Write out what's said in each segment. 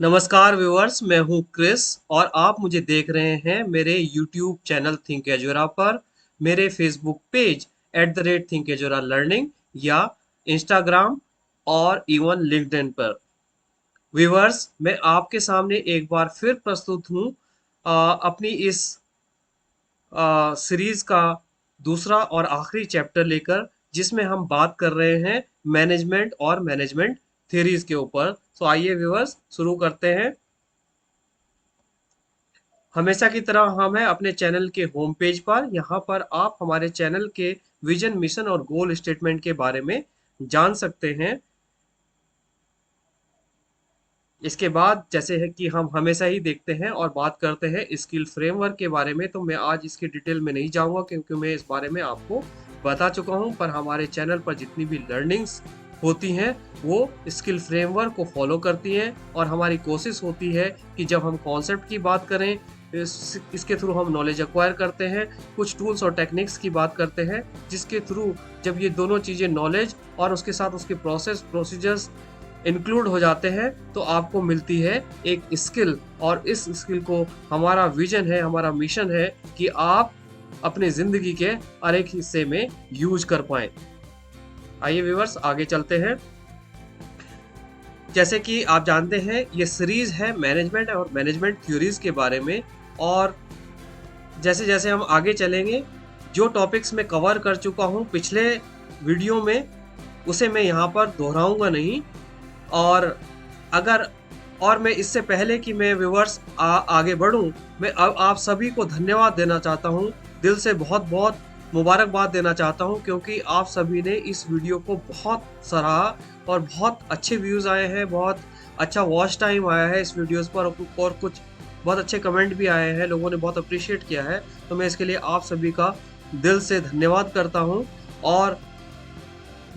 नमस्कार व्यूअर्स, मैं हूं क्रिस और आप मुझे देख रहे हैं मेरे यूट्यूब चैनल थिंक एजुरा पर, मेरे फेसबुक पेज @थिंक एजुरा लर्निंग या इंस्टाग्राम और इवन लिंक्डइन पर। व्यूअर्स, मैं आपके सामने एक बार फिर प्रस्तुत हूं अपनी इस सीरीज का दूसरा और आखिरी चैप्टर लेकर, जिसमें हम बात कर रहे हैं मैनेजमेंट और मैनेजमेंट थ्योरीज के ऊपर। तो आइए व्यूअर्स, शुरू करते हैं। हमेशा की तरह हम हैं अपने चैनल के होम पेज पर। यहाँ पर आप हमारे चैनल के विजन, मिशन और गोल स्टेटमेंट के बारे में जान सकते हैं। इसके बाद जैसे है कि हम हमेशा ही देखते हैं और बात करते हैं स्किल फ्रेमवर्क के बारे में, तो मैं आज इसकी डिटेल में नहीं जाऊंगा क्योंकि मैं इस बारे में आपको बता चुका हूं। पर हमारे चैनल पर जितनी भी लर्निंग्स होती हैं वो स्किल फ्रेमवर्क को फॉलो करती हैं, और हमारी कोशिश होती है कि जब हम कॉन्सेप्ट की बात करें, इसके थ्रू हम नॉलेज एक्वायर करते हैं, कुछ टूल्स और टेक्निक्स की बात करते हैं, जिसके थ्रू जब ये दोनों चीज़ें, नॉलेज और उसके साथ उसके प्रोसेस प्रोसीजर्स इंक्लूड हो जाते हैं, तो आपको मिलती है एक स्किल। और इस स्किल को हमारा विजन है, हमारा मिशन है कि आप अपने ज़िंदगी के हर एक हिस्से में यूज कर पाएँ। आइए व्यूअर्स, आगे चलते हैं। जैसे कि आप जानते हैं, ये सीरीज़ है मैनेजमेंट और मैनेजमेंट थ्योरीज़ के बारे में। और जैसे जैसे हम आगे चलेंगे, जो टॉपिक्स मैं कवर कर चुका हूँ पिछले वीडियो में, उसे मैं यहाँ पर दोहराऊँगा नहीं। और अगर और मैं इससे पहले कि मैं व्यूअर्स आगे बढ़ूं, मैं अब आप सभी को धन्यवाद देना चाहता हूं, दिल से बहुत बहुत मुबारकबाद देना चाहता हूं, क्योंकि आप सभी ने इस वीडियो को बहुत सराहा और बहुत अच्छे व्यूज़ आए हैं, बहुत अच्छा वॉच टाइम आया है इस वीडियोस पर, और कुछ बहुत अच्छे कमेंट भी आए हैं, लोगों ने बहुत अप्रिशिएट किया है। तो मैं इसके लिए आप सभी का दिल से धन्यवाद करता हूँ। और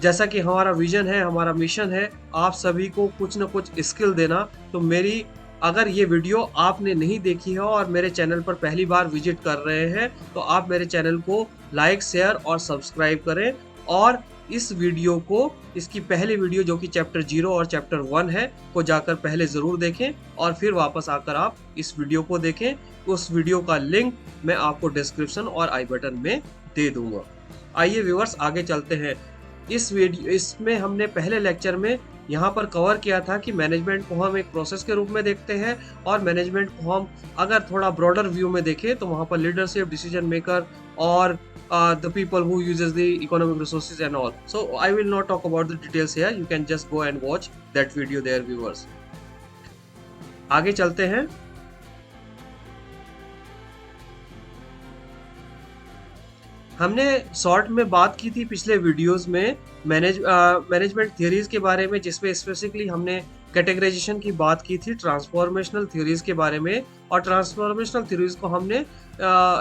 जैसा कि हमारा विजन है, हमारा मिशन है आप सभी को कुछ न कुछ स्किल देना, तो मेरी अगर ये वीडियो आपने नहीं देखी है और मेरे चैनल पर पहली बार विजिट कर रहे हैं, तो आप मेरे चैनल को लाइक, शेयर और सब्सक्राइब करें। और इस वीडियो को, इसकी पहली वीडियो जो कि चैप्टर 0 और चैप्टर 1 है, को जाकर पहले ज़रूर देखें और फिर वापस आकर आप इस वीडियो को देखें। उस वीडियो का लिंक मैं आपको डिस्क्रिप्शन और आई बटन में दे दूंगा। आइए व्यूअर्स, आगे चलते हैं। इसमें हमने पहले लेक्चर में यहाँ पर कवर किया था कि मैनेजमेंट को हम एक प्रोसेस के रूप में देखते हैं, और मैनेजमेंट को हम अगर थोड़ा ब्रॉडर व्यू में देखें तो वहाँ पर लीडरशिप, डिसीजन मेकर और the people who uses the economic resources and all. So I will not talk about the details here. You can just go and watch that video there, viewers. आगे चलते हैं। हमने short में बात की थी पिछले वीडियोस में मैनेजमेंट थ्योरीज के बारे में, जिसमें स्पेसिफिकली हमने कैटेगराइजेशन की बात की थी, ट्रांसफॉर्मेशनल थ्योरीज के बारे में। और ट्रांसफॉर्मेशनल थ्योरीज को हमने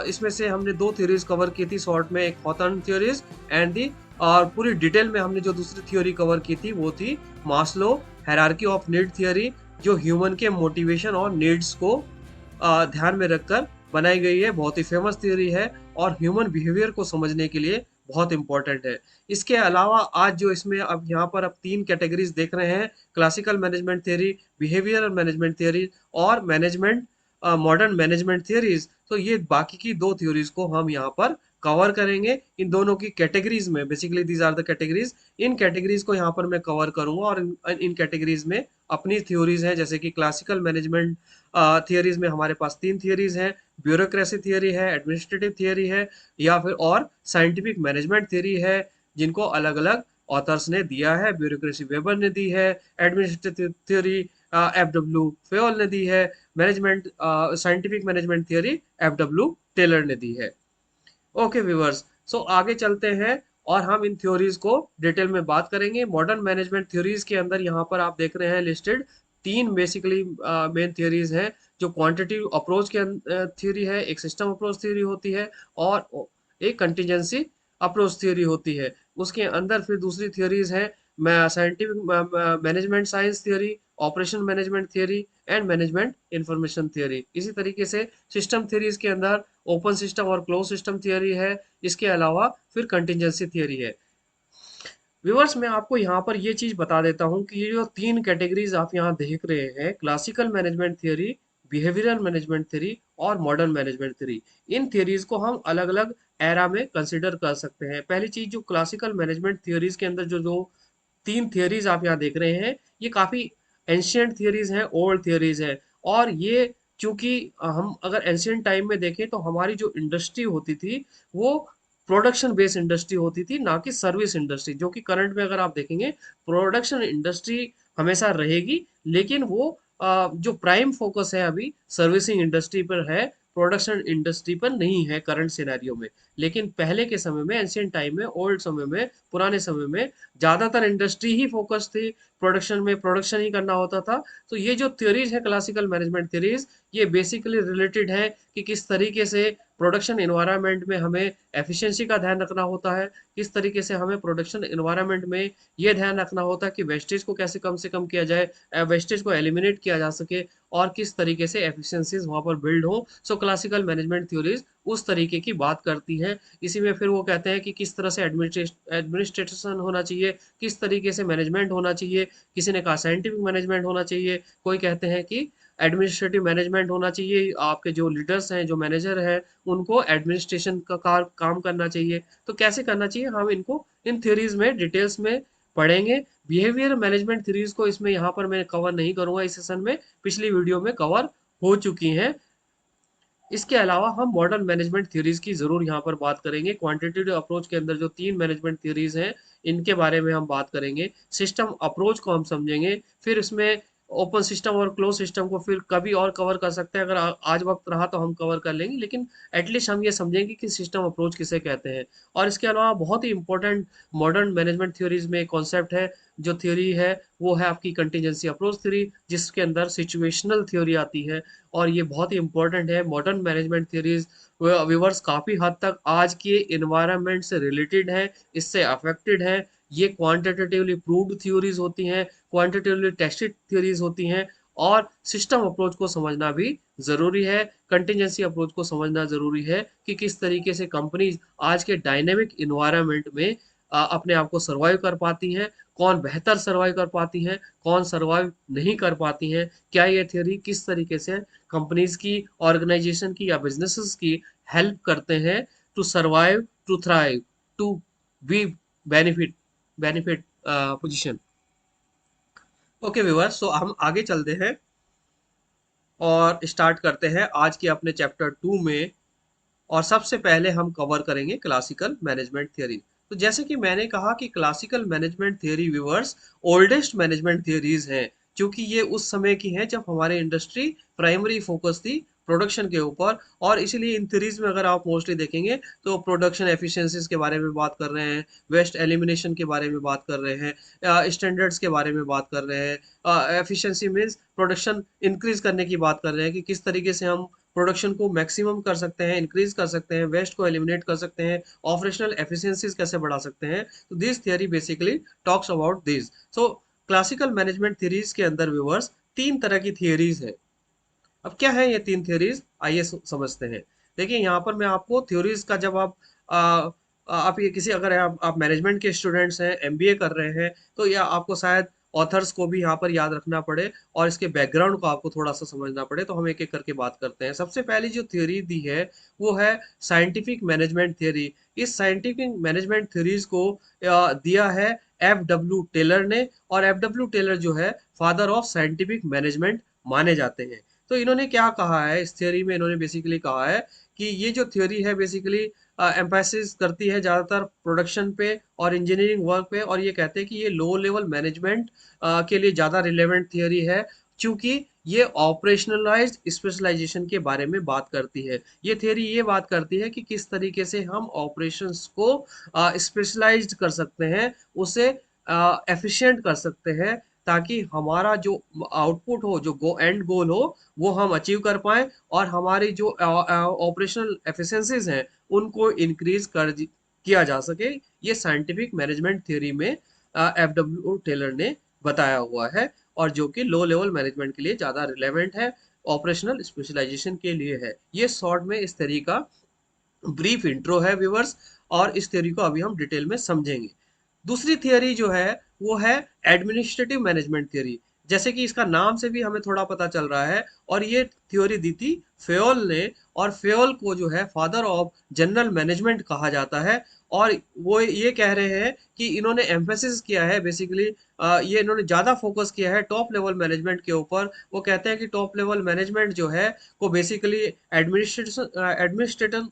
इसमें से हमने दो थ्योरीज कवर की थी शॉर्ट में, एक हॉथर्न थ्योरीज एंड दी, और पूरी डिटेल में हमने जो दूसरी थ्योरी कवर की थी वो थी Maslow hierarchy of need theory, जो ह्यूमन के मोटिवेशन और नीड्स को ध्यान में रखकर बनाई गई है। बहुत ही फेमस थ्योरी है और ह्यूमन बिहेवियर को समझने के लिए बहुत इंपॉर्टेंट है। इसके अलावा आज जो इसमें अब यहाँ पर अब 3 कैटेगरीज देख रहे हैं, classical management theory, behavioural management theory और मैनेजमेंट मॉडर्न मैनेजमेंट थ्योरीज। तो ये बाकी की 2 थ्योरीज को हम यहाँ पर कवर करेंगे। इन दोनों की कैटेगरीज में, basically these are the categories, इन कैटेगरीज को यहाँ पर मैं कवर करूंगा। और इन कैटेगरीज में अपनी थ्योरीज हैं, जैसे कि क्लासिकल मैनेजमेंट थियरीज में हमारे पास 3 थियरीज हैं, ब्यूरोक्रेसी थियरी है, एडमिनिस्ट्रेटिव थियरी है, या फिर और साइंटिफिक मैनेजमेंट थियरी है, जिनको अलग अलग ऑथर्स ने दिया है। ब्यूरोक्रेसी वेबर ने दी है, एडमिनिस्ट्रेटिव थियरी एफ.डब्ल्यू. फेयोल ने दी है, management scientific management theory F W. Taylor ने दी है। ओके व्यूअर्स, सो आगे चलते हैं और हम इन थ्योरीज को डिटेल में बात करेंगे। मॉडर्न मैनेजमेंट थ्योरीज के अंदर यहाँ पर आप देख रहे हैं लिस्टेड 3 बेसिकली मेन थ्योरीज हैं, जो क्वांटिटेटिव अप्रोच के थ्योरी है, एक सिस्टम अप्रोच थ्योरी होती है, और एक कंटीजेंसी अप्रोच थ्योरी होती है। उसके अंदर फिर दूसरी थ्योरीज हैं scientific management science theory, operation management theory and management information theory. इसी तरीके से सिस्टम थ्योरीज के अंदर ओपन सिस्टम और क्लोज सिस्टम थियरी है। इसके अलावा फिर कंटिजेंसी थियरी है। व्यूअर्स मैं आपको यहाँ पर ये चीज बता देता हूँ कि ये जो तीन कैटेगरीज आप यहाँ देख रहे हैं, classical management theory, behavioural management theory और मॉडर्न मैनेजमेंट थ्योरी, इन थियरीज को हम अलग अलग एरा में कंसिडर कर सकते हैं। पहली चीज, जो क्लासिकल मैनेजमेंट थियरीज के अंदर जो जो तीन थियरीज आप यहाँ देख रहे हैं, ये काफी एंशियंट थियरीज हैं, ओल्ड थियरीज हैं। और ये चूंकि हम अगर एंशियंट टाइम में देखें तो हमारी जो इंडस्ट्री होती थी वो प्रोडक्शन बेस्ड इंडस्ट्री होती थी, ना कि सर्विस इंडस्ट्री। जो कि करंट में अगर आप देखेंगे, प्रोडक्शन इंडस्ट्री हमेशा रहेगी, लेकिन वो जो प्राइम फोकस है अभी सर्विसिंग इंडस्ट्री पर है, प्रोडक्शन इंडस्ट्री पर नहीं है करंट सिनेरियो में। लेकिन पहले के समय में, एंशियंट टाइम में, ओल्ड समय में, पुराने समय में ज्यादातर इंडस्ट्री ही फोकस थी, प्रोडक्शन में प्रोडक्शन ही करना होता था। तो ये जो थ्योरीज है क्लासिकल मैनेजमेंट थ्योरीज, ये बेसिकली रिलेटेड है कि किस तरीके से प्रोडक्शन एनवायरनमेंट में हमें एफिशिएंसी का ध्यान रखना होता है, किस तरीके से हमें प्रोडक्शन एनवायरनमेंट में ये ध्यान रखना होता है कि वेस्टेज को कैसे कम से कम किया जाए, वेस्टेज को एलिमिनेट किया जा सके, और किस तरीके से एफिशिएंसीज वहां पर बिल्ड हो। सो क्लासिकल मैनेजमेंट थ्योरीज उस तरीके की बात करती है। इसी में फिर वो कहते हैं कि किस तरह से एडमिनिस्ट्रेशन होना चाहिए, किस तरीके से मैनेजमेंट होना चाहिए। किसी ने कहा साइंटिफिक मैनेजमेंट होना चाहिए, कोई कहते हैं कि एडमिनिस्ट्रेटिव मैनेजमेंट होना चाहिए, आपके जो लीडर्स हैं, जो मैनेजर हैं, उनको एडमिनिस्ट्रेशन का काम करना चाहिए। तो कैसे करना चाहिए, हम इनको इन थ्योरीज में डिटेल्स में पढ़ेंगे। बिहेवियर मैनेजमेंट थ्योरीज को इसमें यहाँ पर मैं कवर नहीं करूंगा इस सेशन में, पिछली वीडियो में कवर हो चुकी हैं। इसके अलावा हम मॉडर्न मैनेजमेंट थ्योरीज की जरूर यहाँ पर बात करेंगे। क्वांटिटेटिव अप्रोच के अंदर जो तीन मैनेजमेंट थ्योरीज हैं, इनके बारे में हम बात करेंगे। सिस्टम अप्रोच को हम समझेंगे, फिर इसमें ओपन सिस्टम और क्लोज सिस्टम को फिर कभी और कवर कर सकते हैं, अगर आज वक्त रहा तो हम कवर कर लेंगे, लेकिन एटलीस्ट हम ये समझेंगे कि सिस्टम अप्रोच किसे कहते हैं। और इसके अलावा बहुत ही इंपॉर्टेंट मॉडर्न मैनेजमेंट थ्योरीज में कॉन्सेप्ट है, जो थ्योरी है वो है आपकी कंटीजेंसी अप्रोच थ्योरी, जिसके अंदर सिचुएशनल थ्योरी आती है। और ये बहुत ही इंपॉर्टेंट है। मॉडर्न मैनेजमेंट थ्योरीज व्यूअर्स काफी हद तक आज के इन्वायरमेंट से रिलेटेड है, इससे अफेक्टेड है। ये क्वांटिटेटिवली प्रूव्ड थ्योरीज होती हैं, क्वांटिटेटिवली टेस्टेड थ्योरीज होती हैं। और सिस्टम अप्रोच को समझना भी जरूरी है, कंटिजेंसी अप्रोच को समझना जरूरी है कि किस तरीके से कंपनीज आज के डायनेमिक इन्वायरमेंट में अपने आप को सर्वाइव कर पाती हैं, कौन बेहतर सर्वाइव कर पाती हैं, कौन सर्वाइव नहीं कर पाती हैं। क्या ये थ्योरी किस तरीके से कंपनीज की, ऑर्गेनाइजेशन की या बिजनेसेस की हेल्प करते हैं to survive, to thrive, to be benefit benefit position. Okay viewers, so हम आगे चलते हैं और स्टार्ट करते हैं आज के अपने चैप्टर 2 में। और सबसे पहले हम कवर करेंगे क्लासिकल मैनेजमेंट थियरी। तो जैसे कि मैंने कहा कि classical management theory viewers oldest management theories हैं, क्योंकि ये उस समय की हैं जब हमारे इंडस्ट्री प्राइमरी फोकस थी प्रोडक्शन के ऊपर। और इसीलिए इन थ्योरीज में अगर आप मोस्टली देखेंगे तो प्रोडक्शन एफिशिएंसीज के बारे में बात कर रहे हैं, वेस्ट एलिमिनेशन के बारे में बात कर रहे हैं, स्टैंडर्ड्स के बारे में बात कर रहे हैं, एफिशिएंसी मीन्स प्रोडक्शन इंक्रीज करने की बात कर रहे हैं कि किस तरीके से हम प्रोडक्शन को मैक्सिमम कर सकते हैं, इंक्रीज कर सकते हैं, वेस्ट को एलिमिनेट कर सकते हैं, ऑपरेशनल एफिशिएंसीज कैसे बढ़ा सकते हैं। तो this theory basically talks about this. So classical management theories के अंदर व्यूअर्स तीन तरह की थियरीज है। अब क्या है ये तीन थ्योरीज, आइए समझते हैं। देखिए यहाँ पर मैं आपको थ्योरीज का, जब आप ये किसी, अगर आप मैनेजमेंट के स्टूडेंट्स हैं, एमबीए कर रहे हैं, तो या आपको शायद ऑथर्स को भी यहाँ पर याद रखना पड़े और इसके बैकग्राउंड को आपको थोड़ा सा समझना पड़े। तो हम एक एक करके बात करते हैं। सबसे पहली जो थ्योरी दी है वो है साइंटिफिक मैनेजमेंट थ्योरी। इस साइंटिफिक मैनेजमेंट थ्योरीज को दिया है एफ डब्ल्यू टेलर ने। और एफ डब्ल्यू टेलर जो है फादर ऑफ साइंटिफिक मैनेजमेंट माने जाते हैं। तो इन्होंने क्या कहा है इस थ्योरी में, इन्होंने बेसिकली कहा है कि ये जो थ्योरी है बेसिकली एम्फेसिस करती है ज़्यादातर प्रोडक्शन पे और इंजीनियरिंग वर्क पे। और ये कहते हैं कि ये लो लेवल मैनेजमेंट के लिए ज़्यादा रिलेवेंट थ्योरी है, क्योंकि ये ऑपरेशनलाइज्ड स्पेशलाइजेशन के बारे में बात करती है। ये थ्योरी ये बात करती है कि किस तरीके से हम ऑपरेशंस को स्पेशलाइज्ड कर सकते हैं, उसे एफिशिएंट कर सकते हैं, ताकि हमारा जो आउटपुट हो, जो एंड गोल हो, वो हम अचीव कर पाए, और हमारी जो ऑपरेशनल एफिशिएंसीज हैं उनको इंक्रीज किया जा सके। ये साइंटिफिक मैनेजमेंट थ्योरी में एफ डब्ल्यू टेलर ने बताया हुआ है, और जो कि लो लेवल मैनेजमेंट के लिए ज़्यादा रिलेवेंट है, ऑपरेशनल स्पेशलाइजेशन के लिए है। ये शॉर्ट में इस तरीका ब्रीफ इंट्रो है व्यूवर्स, और इस थ्योरी को अभी हम डिटेल में समझेंगे। दूसरी थियरी जो है वो है एडमिनिस्ट्रेटिव मैनेजमेंट थियरी, जैसे कि इसका नाम से भी हमें थोड़ा पता चल रहा है। और ये थ्योरी दी थी फेयोल ने, और फेयोल को जो है फादर ऑफ जनरल मैनेजमेंट कहा जाता है। और वो ये कह रहे हैं कि इन्होंने एम्फेसिस किया है बेसिकली, ये इन्होंने ज़्यादा फोकस किया है टॉप लेवल मैनेजमेंट के ऊपर। वो कहते हैं कि टॉप लेवल मैनेजमेंट जो है को बेसिकली एडमिनिस्ट्रेशन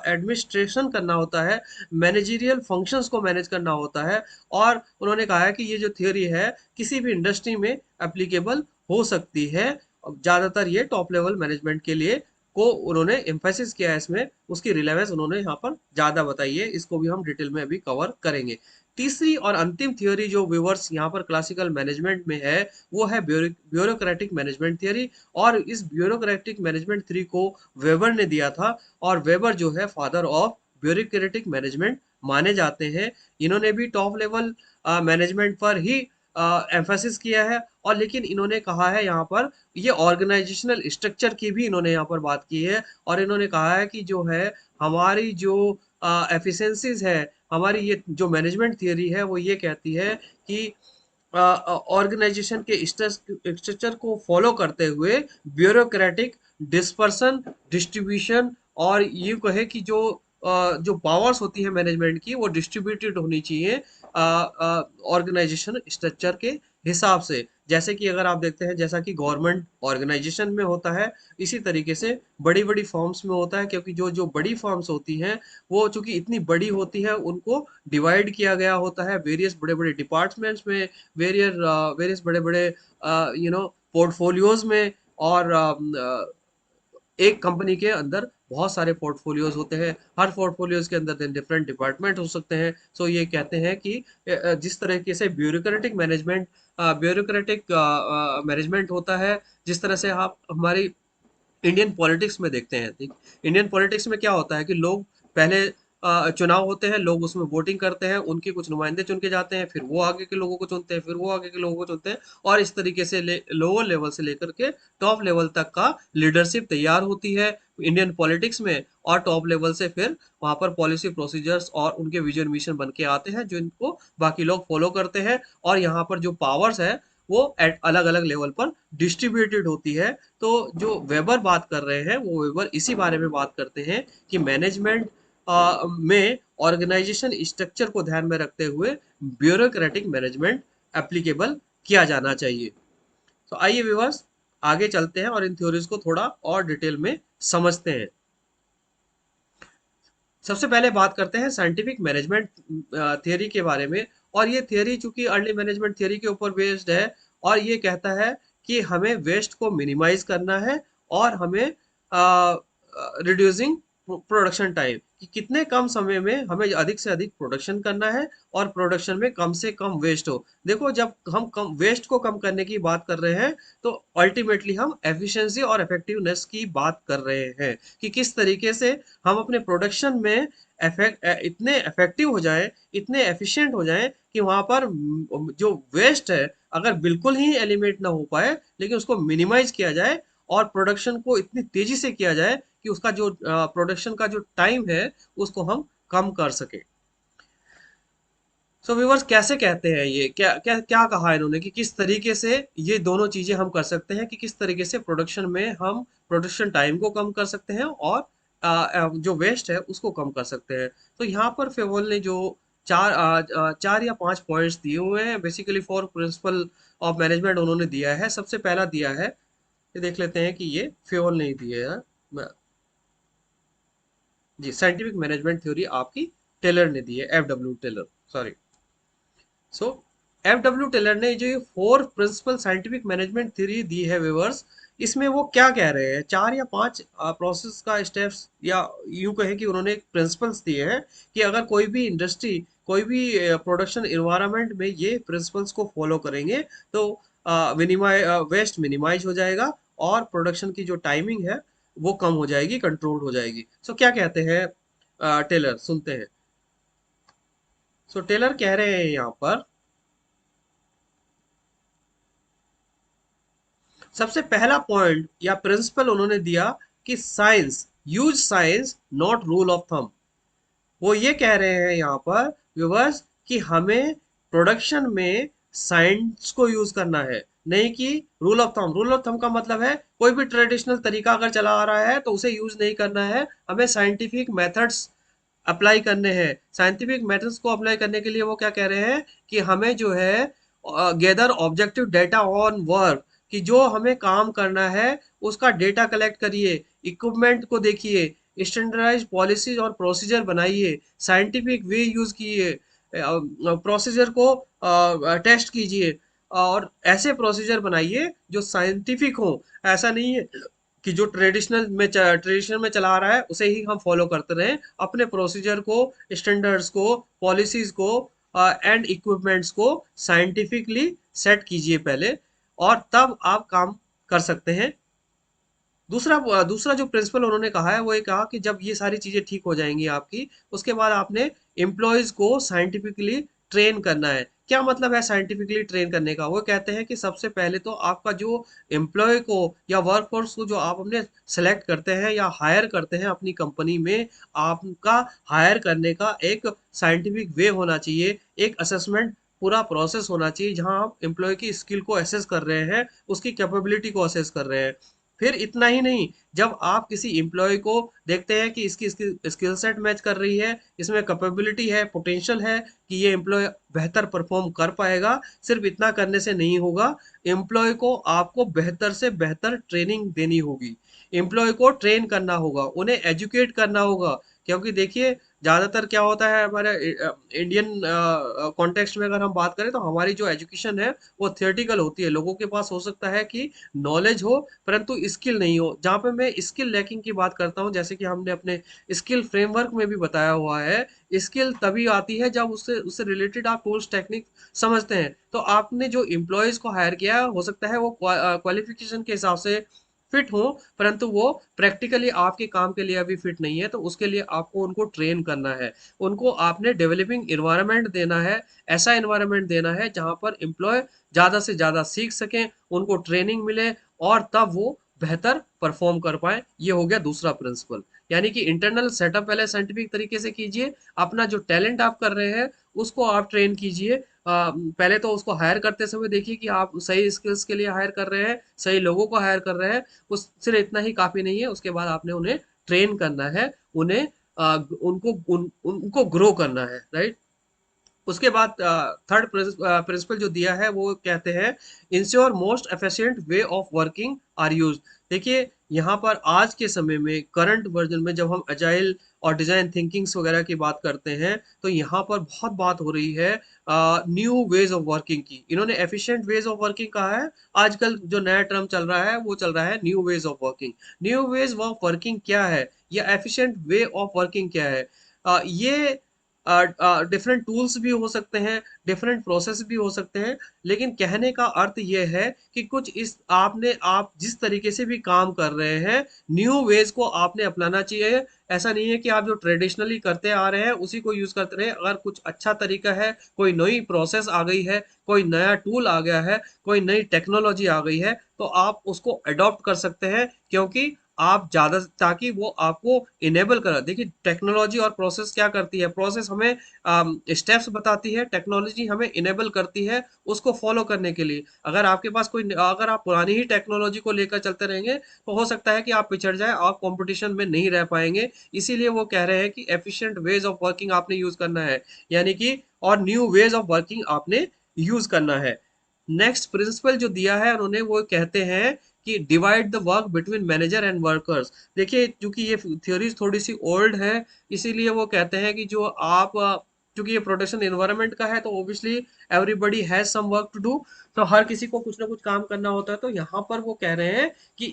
एडमिनिस्ट्रेशन करना होता है, मैनेजरियल फंक्शंस को मैनेज करना होता है। और उन्होंने कहा है कि ये जो थियोरी है किसी भी इंडस्ट्री में एप्लीकेबल हो सकती है। ज़्यादातर ये टॉप लेवल मैनेजमेंट के लिए को उन्होंने एम्फेसिस किया है इसमें, उसकी रिलेवेंस उन्होंने यहाँ पर ज़्यादा बताई है। इसको भी हम डिटेल में अभी कवर करेंगे। तीसरी और अंतिम थ्योरी जो व्यूवर्स यहाँ पर क्लासिकल मैनेजमेंट में है वो है ब्यूरोक्रेटिक मैनेजमेंट थ्योरी। और इस ब्यूरोक्रेटिक मैनेजमेंट थ्योरी को वेबर ने दिया था, और वेबर जो है फादर ऑफ ब्यूरोक्रेटिक मैनेजमेंट माने जाते हैं। इन्होंने भी टॉप लेवल मैनेजमेंट पर ही एम्फेसिस किया है। और लेकिन इन्होंने कहा है यहाँ पर ये ऑर्गेनाइजेशनल स्ट्रक्चर की भी इन्होंने यहाँ पर बात की है। और इन्होंने कहा है कि जो है हमारी जो एफिशिएंसीज है, हमारी ये जो मैनेजमेंट थियरी है वो ये कहती है कि ऑर्गेनाइजेशन के स्ट्रक्चर को फॉलो करते हुए ब्यूरोक्रेटिक डिस्पर्सन डिस्ट्रीब्यूशन, और ये कहे कि जो जो पावर्स होती है मैनेजमेंट की वो डिस्ट्रीब्यूटेड होनी चाहिए ऑर्गेनाइजेशन स्ट्रक्चर के हिसाब से। जैसे कि अगर आप देखते हैं जैसा कि गवर्नमेंट ऑर्गेनाइजेशन में होता है, इसी तरीके से बड़ी बड़ी फॉर्म्स में होता है। क्योंकि जो जो बड़ी फॉर्म्स होती हैं वो चूंकि इतनी बड़ी होती है उनको डिवाइड किया गया होता है वेरियस बड़े बड़े डिपार्टमेंट्स में, वेरियस वेरियस बड़े बड़े पोर्टफोलियोज में। और एक कंपनी के अंदर बहुत सारे पोर्टफोलियोज होते हैं, हर पोर्टफोलियोज के अंदर डिफरेंट डिपार्टमेंट हो सकते हैं। सो ये कहते हैं कि जिस तरीके से ब्यूरोक्रेटिक मैनेजमेंट होता है, जिस तरह से आप हमारी इंडियन पॉलिटिक्स में देखते हैं, ठीक। इंडियन पॉलिटिक्स में क्या होता है कि लोग पहले चुनाव होते हैं, लोग उसमें वोटिंग करते हैं, उनके कुछ नुमाइंदे चुन के जाते हैं, फिर वो आगे के लोगों को चुनते हैं, फिर वो आगे के लोगों को चुनते हैं। और इस तरीके से लोअर लेवल से लेकर के टॉप लेवल तक का लीडरशिप तैयार होती है इंडियन पॉलिटिक्स में। और टॉप लेवल से फिर वहां पर पॉलिसी प्रोसीजर्स और उनके विजन मिशन बन के आते हैं, जो इनको बाकी लोग फॉलो करते हैं। और यहाँ पर जो पावर्स है वो एट अलग अलग लेवल पर डिस्ट्रीब्यूटेड होती है। तो जो वेबर बात कर रहे हैं वो वेबर इसी बारे में बात करते हैं कि मैनेजमेंट में ऑर्गेनाइजेशन स्ट्रक्चर को ध्यान में रखते हुए ब्यूरोक्रेटिक मैनेजमेंट एप्लीकेबल किया जाना चाहिए। तो आइए व्यूअर्स आगे चलते हैं और इन थ्योरीज को थोड़ा और डिटेल में समझते हैं। सबसे पहले बात करते हैं साइंटिफिक मैनेजमेंट थियरी के बारे में। और ये थियरी चूंकि अर्ली मैनेजमेंट थियरी के ऊपर बेस्ड है, और ये कहता है कि हमें वेस्ट को मिनिमाइज करना है, और हमें रिड्यूसिंग प्रोडक्शन टाइम, कि कितने कम समय में हमें अधिक से अधिक प्रोडक्शन करना है और प्रोडक्शन में कम से कम वेस्ट हो। देखो जब हम कम वेस्ट को कम करने की बात कर रहे हैं तो अल्टीमेटली हम एफिशिएंसी और इफेक्टिवनेस की बात कर रहे हैं, कि किस तरीके से हम अपने प्रोडक्शन में इतने इफेक्टिव हो जाए, इतने एफिशिएंट हो जाए कि वहां पर जो वेस्ट है अगर बिल्कुल ही एलिमिनेट ना हो पाए लेकिन उसको मिनिमाइज किया जाए, और प्रोडक्शन को इतनी तेजी से किया जाए कि उसका जो प्रोडक्शन का जो टाइम है उसको हम कम कर सके। सो व्यूवर्स कैसे कहते हैं ये, क्या क्या क्या कहा इन्होंने कि किस तरीके से ये दोनों चीजें हम कर सकते हैं, कि किस तरीके से प्रोडक्शन में हम प्रोडक्शन टाइम को कम कर सकते हैं और जो वेस्ट है उसको कम कर सकते हैं। तो यहाँ पर फेवल ने जो चार या पांच पॉइंट्स दिए हुए हैं basically for principle of management उन्होंने दिया है। सबसे पहला दिया है, ये देख लेते हैं कि ये फेवल ने ही दिए है। जी, साइंटिफिक मैनेजमेंट थ्योरी आपकी टेलर ने दी है, F W Taylor, sorry. So F W Taylor ने जो ये four principle scientific management theory दी है व्यूअर्स, इसमें वो क्या कह रहे हैं, चार या पांच प्रोसेस का स्टेप्स, या यूं कहें कि उन्होंने प्रिंसिपल्स दिए हैं कि अगर कोई भी इंडस्ट्री, कोई भी प्रोडक्शन इन्वायरमेंट में ये प्रिंसिपल्स को फॉलो करेंगे तो मिनिमाइज वेस्ट मिनिमाइज हो जाएगा, और प्रोडक्शन की जो टाइमिंग है वो कम हो जाएगी, कंट्रोल हो जाएगी। सो क्या कहते हैं टेलर, सुनते हैं। सो टेलर कह रहे हैं यहाँ पर, सबसे पहला पॉइंट या प्रिंसिपल उन्होंने दिया कि science, use science not rule of thumb. वो ये कह रहे हैं यहाँ पर व्यूवर्स कि हमें प्रोडक्शन में साइंस को यूज करना है, नहीं कि rule of thumb. Rule of thumb का मतलब है कोई भी ट्रेडिशनल तरीका अगर चला आ रहा है तो उसे यूज नहीं करना है, हमें साइंटिफिक मेथड्स अप्लाई करने हैं। साइंटिफिक मेथड्स को अप्लाई करने के लिए वो क्या कह रहे हैं कि हमें जो है gather objective data on work, कि जो हमें काम करना है उसका डेटा कलेक्ट करिए, इक्विपमेंट को देखिए, स्टैंडर्डाइज पॉलिसीज और प्रोसीजर बनाइए, साइंटिफिक वे यूज कीजिए, प्रोसीजर को टेस्ट कीजिए, और ऐसे प्रोसीजर बनाइए जो साइंटिफिक हो। ऐसा नहीं है कि जो ट्रेडिशनल में चला आ रहा है उसे ही हम फॉलो करते रहें। अपने प्रोसीजर को, स्टैंडर्ड्स को, पॉलिसीज को एंड इक्विपमेंट्स को साइंटिफिकली सेट कीजिए पहले, और तब आप काम कर सकते हैं। दूसरा जो प्रिंसिपल उन्होंने कहा है वो ये कहा कि जब ये सारी चीजें ठीक हो जाएंगी आपकी, उसके बाद आपने एम्प्लॉयज को साइंटिफिकली ट्रेन करना है। क्या मतलब है साइंटिफिकली ट्रेन करने का? वो कहते हैं कि सबसे पहले तो आपका जो एम्प्लॉय को या वर्कफोर्स को जो आप अपने सेलेक्ट करते हैं या हायर करते हैं अपनी कंपनी में, आपका हायर करने का एक साइंटिफिक वे होना चाहिए, एक असेसमेंट पूरा प्रोसेस होना चाहिए जहां आप एम्प्लॉय की स्किल को असेस कर रहे हैं, उसकी कैपेबिलिटी को असेस कर रहे हैं। फिर इतना ही नहीं, जब आप किसी एम्प्लॉय को देखते हैं कि इसकी स्किल सेट मैच कर रही है, इसमें कैपेबिलिटी है, पोटेंशियल है कि ये एम्प्लॉय बेहतर परफॉर्म कर पाएगा, सिर्फ इतना करने से नहीं होगा, एम्प्लॉय को आपको बेहतर से बेहतर ट्रेनिंग देनी होगी, एम्प्लॉय को ट्रेन करना होगा, उन्हें एजुकेट करना होगा। क्योंकि देखिए ज्यादातर क्या होता है हमारे इंडियन कॉन्टेक्स्ट में अगर हम बात करें तो हमारी जो एजुकेशन है वो थियोरेटिकल होती है। लोगों के पास हो सकता है कि नॉलेज हो परंतु स्किल नहीं हो। जहाँ पे मैं स्किल लैकिंग की बात करता हूँ, जैसे कि हमने अपने स्किल फ्रेमवर्क में भी बताया हुआ है, स्किल तभी आती है जब उससे उससे रिलेटेड आप टूल्स टेक्निक समझते हैं। तो आपने जो एम्प्लॉयज को हायर किया है, हो सकता है वो क्वालिफिकेशन के हिसाब से फिट हो, परंतु वो प्रैक्टिकली आपके काम के लिए अभी फिट नहीं है, तो उसके लिए आपको उनको ट्रेन करना है। उनको आपने डेवलपिंग इन्वायरमेंट देना है, ऐसा इन्वायरमेंट देना है जहां पर एम्प्लॉय ज्यादा से ज्यादा सीख सकें, उनको ट्रेनिंग मिले, और तब वो बेहतर परफॉर्म कर पाए। ये हो गया दूसरा प्रिंसिपल। यानी कि इंटरनल सेटअप पहले साइंटिफिक तरीके से कीजिए, अपना जो टैलेंट आप कर रहे हैं उसको आप ट्रेन कीजिए। पहले तो उसको हायर करते समय देखिए कि आप सही स्किल्स के लिए हायर कर रहे हैं, सही लोगों को हायर कर रहे हैं। उस सिर्फ इतना ही काफी नहीं है, उसके बाद आपने उन्हें ट्रेन करना है, उन्हें उनको ग्रो करना है, राइट। उसके बाद थर्ड प्रिंसिपल जो दिया है वो कहते हैं ensure most efficient way of working are use. देखिए यहाँ पर आज के समय में करंट वर्जन में जब हम अजाइल और डिजाइन थिंकिंग्स वगैरह की बात करते हैं तो यहाँ पर बहुत बात हो रही है न्यू वेज ऑफ वर्किंग की। इन्होंने एफिशिएंट वेज ऑफ वर्किंग कहा है। आजकल जो नया टर्म चल रहा है वो चल रहा है new ways of working. New ways of working क्या है या एफिशिएंट वे ऑफ वर्किंग क्या है? ये डिफरेंट टूल्स भी हो सकते हैं, डिफरेंट प्रोसेस भी हो सकते हैं, लेकिन कहने का अर्थ ये है कि कुछ इस आप जिस तरीके से भी काम कर रहे हैं, न्यू वेज को आपने अपनाना चाहिए। ऐसा नहीं है कि आप जो ट्रेडिशनली करते आ रहे हैं उसी को यूज करते रहे। अगर कुछ अच्छा तरीका है, कोई नई प्रोसेस आ गई है, कोई नया टूल आ गया है, कोई नई टेक्नोलॉजी आ गई है, तो आप उसको अडॉप्ट कर सकते हैं, क्योंकि आप ज्यादा, ताकि वो आपको इनेबल करा। देखिए टेक्नोलॉजी और प्रोसेस क्या करती है, प्रोसेस हमें स्टेप्स बताती है, टेक्नोलॉजी हमें इनेबल करती है उसको फॉलो करने के लिए। अगर आप पुरानी ही टेक्नोलॉजी को लेकर चलते रहेंगे तो हो सकता है कि आप पिछड़ जाए, आप कंपटीशन में नहीं रह पाएंगे। इसीलिए वो कह रहे हैं कि एफिशिएंट वेज ऑफ वर्किंग आपने यूज करना है, यानी कि और न्यू वेज ऑफ वर्किंग आपने यूज करना है। नेक्स्ट प्रिंसिपल जो दिया है उन्होंने वो कहते हैं कि divide the work between manager and workers. देखिए क्योंकि ये थ्योरीज थोड़ी सी ओल्ड है, इसीलिए वो कहते हैं कि जो आप क्योंकि ये प्रोडक्शन एनवायरनमेंट का है तो obviously everybody has some work to do, तो हर किसी को कुछ ना कुछ काम करना होता है। तो यहाँ पर वो कह रहे हैं कि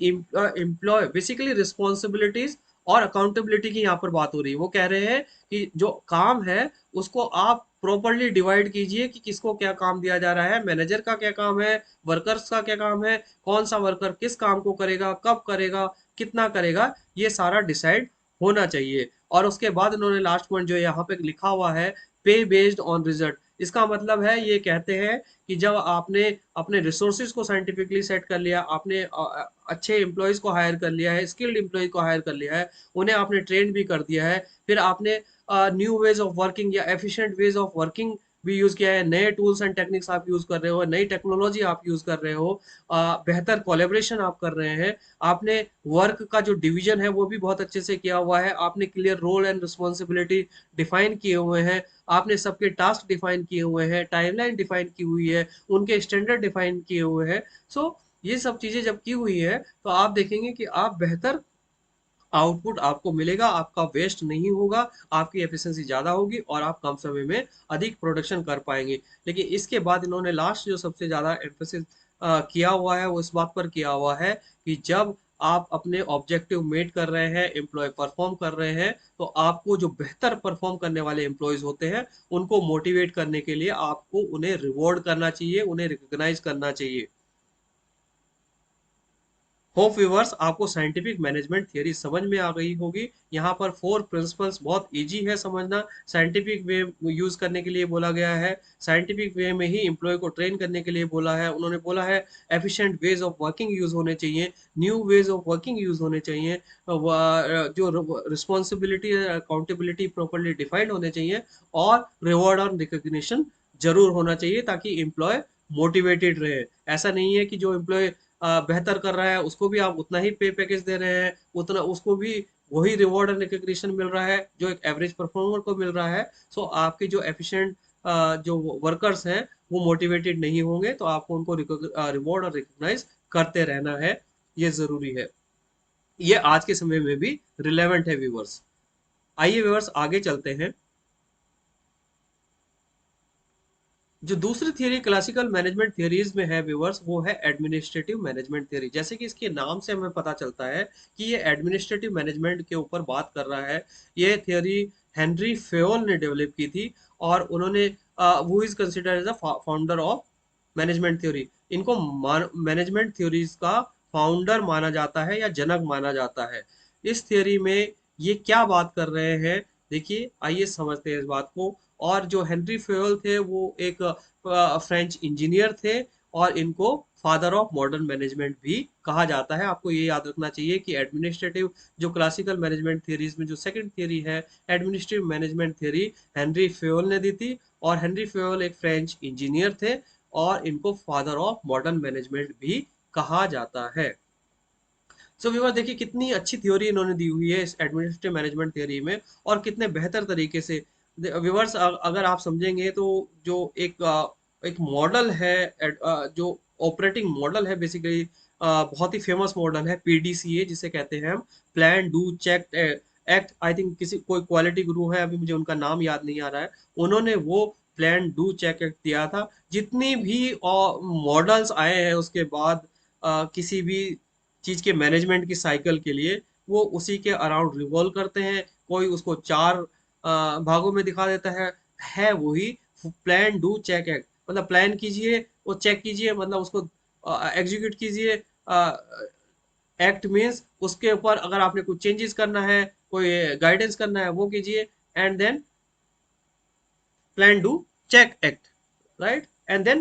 एम्प्लॉय बेसिकली रिस्पॉन्सिबिलिटीज और अकाउंटेबिलिटी की यहाँ पर बात हो रही है। वो कह रहे हैं कि जो काम है उसको आप प्रॉपरली डिवाइड कीजिए कि किसको क्या काम दिया जा रहा है, मैनेजर का क्या काम है, वर्कर्स का क्या काम है, कौन सा वर्कर किस काम को करेगा, कब करेगा, कितना करेगा, ये सारा डिसाइड होना चाहिए। और उसके बाद उन्होंने लास्ट पॉइंट जो यहाँ पे लिखा हुआ है, पे बेस्ड ऑन रिजल्ट। इसका मतलब है ये कहते हैं कि जब आपने अपने रिसोर्सेज को साइंटिफिकली सेट कर लिया, आपने अच्छे एम्प्लॉयज को हायर कर लिया है, स्किल्ड एम्प्लॉयज को हायर कर लिया है, उन्हें आपने ट्रेन भी कर दिया है, फिर आपने न्यू वेज ऑफ वर्किंग या एफिशिएंट वेज ऑफ वर्किंग भी यूज किया है, नए टूल्स एंड टेक्निक्स आप यूज कर रहे हो, नई टेक्नोलॉजी आप यूज कर रहे हो, बेहतर कोलेब्रेशन आप कर रहे हैं, आपने वर्क का जो डिवीजन है वो भी बहुत अच्छे से किया हुआ है, आपने clear role and responsibility define किए हुए हैं, आपने सबके टास्क डिफाइन किए हुए हैं, टाइमलाइन डिफाइन की हुई है, उनके स्टैंडर्ड डिफाइन किए हुए हैं। सो ये सब चीजें जब की हुई है तो आप देखेंगे कि आप बेहतर आउटपुट आपको मिलेगा, आपका वेस्ट नहीं होगा, आपकी एफिशिएंसी ज़्यादा होगी और आप कम समय में अधिक प्रोडक्शन कर पाएंगे। लेकिन इसके बाद इन्होंने लास्ट जो सबसे ज़्यादा एम्फेसिस किया हुआ है वो इस बात पर किया हुआ है कि जब आप अपने ऑब्जेक्टिव मेट कर रहे हैं, एम्प्लॉय परफॉर्म कर रहे हैं, तो आपको जो बेहतर परफॉर्म करने वाले एम्प्लॉयज होते हैं उनको मोटिवेट करने के लिए आपको उन्हें रिवॉर्ड करना चाहिए, उन्हें रिकॉग्नाइज करना चाहिए। होप व्यूवर्स आपको साइंटिफिक मैनेजमेंट थियरी समझ में आ गई होगी। यहाँ पर 4 प्रिंसिपल्स बहुत इजी है समझना। साइंटिफिक वे यूज करने के लिए बोला गया है, साइंटिफिक वे में ही एम्प्लॉय को ट्रेन करने के लिए बोला है। उन्होंने बोला है efficient ways of working use होने चाहिए, new ways of working use होने चाहिए, जो रिस्पॉन्सिबिलिटी अकाउंटेबिलिटी प्रॉपरली डिफाइंड होने चाहिए, और रिवॉर्ड और रिकॉग्निशन जरूर होना चाहिए ताकि एम्प्लॉय मोटिवेटेड रहे। ऐसा नहीं है कि जो एम्प्लॉय बेहतर कर रहा है उसको भी आप उतना ही पे पैकेज दे रहे हैं, उतना उसको भी वही रिवॉर्ड एंड रिकग्निशन मिल रहा है जो एक एवरेज परफॉर्मर को मिल रहा है। सो आपके जो एफिशिएंट जो वर्कर्स हैं वो मोटिवेटेड नहीं होंगे, तो आपको उनको रिवॉर्ड और रिकॉग्नाइज करते रहना है, ये जरूरी है। ये आज के समय में भी रिलेवेंट है व्यूवर्स। आइए व्यूवर्स आगे चलते हैं। जो दूसरी थियरी क्लासिकल मैनेजमेंट थियरीज में है व्यूअर्स वो है एडमिनिस्ट्रेटिव मैनेजमेंट थियरी। जैसे कि इसके नाम से हमें पता चलता है कि ये एडमिनिस्ट्रेटिव मैनेजमेंट के ऊपर बात कर रहा है। ये थियरी हेनरी फेयोल ने डेवलप की थी और उन्होंने वो is considered as a founder of management theory. इनको मैनेजमेंट थ्योरीज का फाउंडर माना जाता है या जनक माना जाता है। इस थ्योरी में ये क्या बात कर रहे हैं, देखिए आइए समझते हैं इस बात को। और जो हेनरी फेयोल थे वो एक फ्रेंच इंजीनियर थे और इनको फादर ऑफ मॉडर्न मैनेजमेंट भी कहा जाता है। आपको ये याद रखना चाहिए कि एडमिनिस्ट्रेटिव जो क्लासिकल मैनेजमेंट थियरीज में जो सेकंड थियरी है administrative management theory, Henri Fayol ने दी थी। और हेनरी फेयोल एक फ्रेंच इंजीनियर थे और इनको फादर ऑफ मॉडर्न मैनेजमेंट भी कहा जाता है। सो व्यूअर देखिए कितनी अच्छी थ्योरी इन्होंने दी हुई है इस एडमिनिस्ट्रेटिव मैनेजमेंट थ्योरी में, और कितने बेहतर तरीके से। व्यूअर्स अगर आप समझेंगे तो जो एक मॉडल है, जो ऑपरेटिंग मॉडल है बेसिकली, बहुत ही फेमस मॉडल है पीडीसीए जिसे कहते हैं हम, plan do check act. I think किसी कोई क्वालिटी गुरु है, अभी मुझे उनका नाम याद नहीं आ रहा है, उन्होंने वो प्लान डू चेक एक्ट दिया था। जितनी भी मॉडल्स आए हैं उसके बाद किसी भी चीज के मैनेजमेंट की साइकिल के लिए, वो उसी के अराउंड रिवॉल्व करते हैं। कोई उसको 4 भागों में दिखा देता है वही प्लान डू चेक एक्ट। मतलब प्लान कीजिए, वो चेक कीजिए, मतलब उसको एग्जीक्यूट कीजिए। एक्ट मीन्स उसके ऊपर अगर आपने कुछ चेंजेस करना है, कोई गाइडेंस करना है वो कीजिए, and then plan do check act, right. And then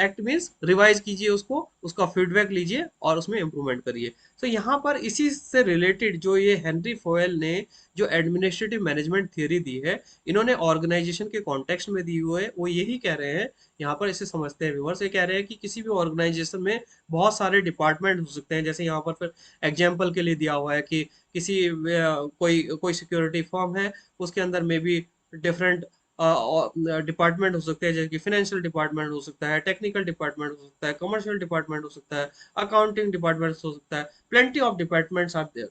act means revise कीजिए उसको, उसका फीडबैक लीजिए और उसमें इम्प्रूवमेंट करिए। तो यहाँ पर इसी से रिलेटेड जो ये हेनरी फोयल ने जो एडमिनिस्ट्रेटिव मैनेजमेंट थियरी दी है, इन्होंने ऑर्गेनाइजेशन के कॉन्टेक्स्ट में दी हुई है। वो यही कह रहे हैं, यहाँ पर इसे समझते हैं व्यूअर्स, ये कह रहे हैं कि किसी भी ऑर्गेनाइजेशन में बहुत सारे डिपार्टमेंट हो सकते हैं। जैसे यहाँ पर फिर एग्जाम्पल के लिए दिया हुआ है कि किसी कोई कोई सिक्योरिटी फर्म है, उसके अंदर में भी डिफरेंट डिपार्टमेंट हो सकते हैं, जैसे कि फाइनेंशियल डिपार्टमेंट हो सकता है, टेक्निकल डिपार्टमेंट हो सकता है, कमर्शियल डिपार्टमेंट हो सकता है, अकाउंटिंग डिपार्टमेंट हो सकता है। Plenty of departments are there,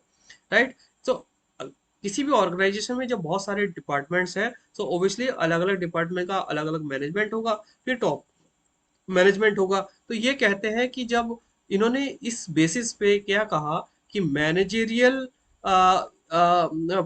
right. So किसी भी ऑर्गेनाइजेशन में जब बहुत सारे डिपार्टमेंट्स हैं, तो ऑब्वियसली अलग अलग डिपार्टमेंट का अलग अलग मैनेजमेंट होगा, फिर टॉप मैनेजमेंट होगा। तो ये कहते हैं कि जब इन्होंने इस बेसिस पे क्या कहा कि मैनेजेरियल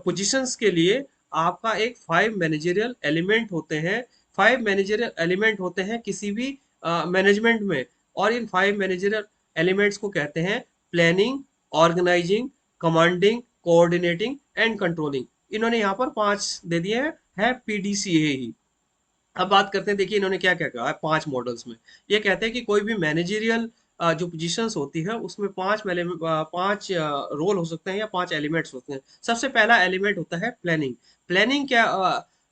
पोजीशंस के लिए आपका एक 5 मैनेजेरियल एलिमेंट होते हैं। 5 मैनेजेरियल एलिमेंट होते हैं किसी भी मैनेजमेंट में, और इन 5 मैनेजेरियल एलिमेंट्स को कहते हैं planning, organising, commanding, coordinating and controlling. इन्होंने यहाँ पर 5 दे दिए हैं, है पीडीसीए ही। अब बात करते हैं, देखिए इन्होंने क्या क्या कहा है 5 मॉडल्स में। ये कहते हैं कि कोई भी मैनेजेरियल जो पोजीशंस होती है उसमें 5 रोल हो सकते हैं या 5 एलिमेंट्स होते हैं। सबसे पहला एलिमेंट होता है प्लानिंग। प्लानिंग क्या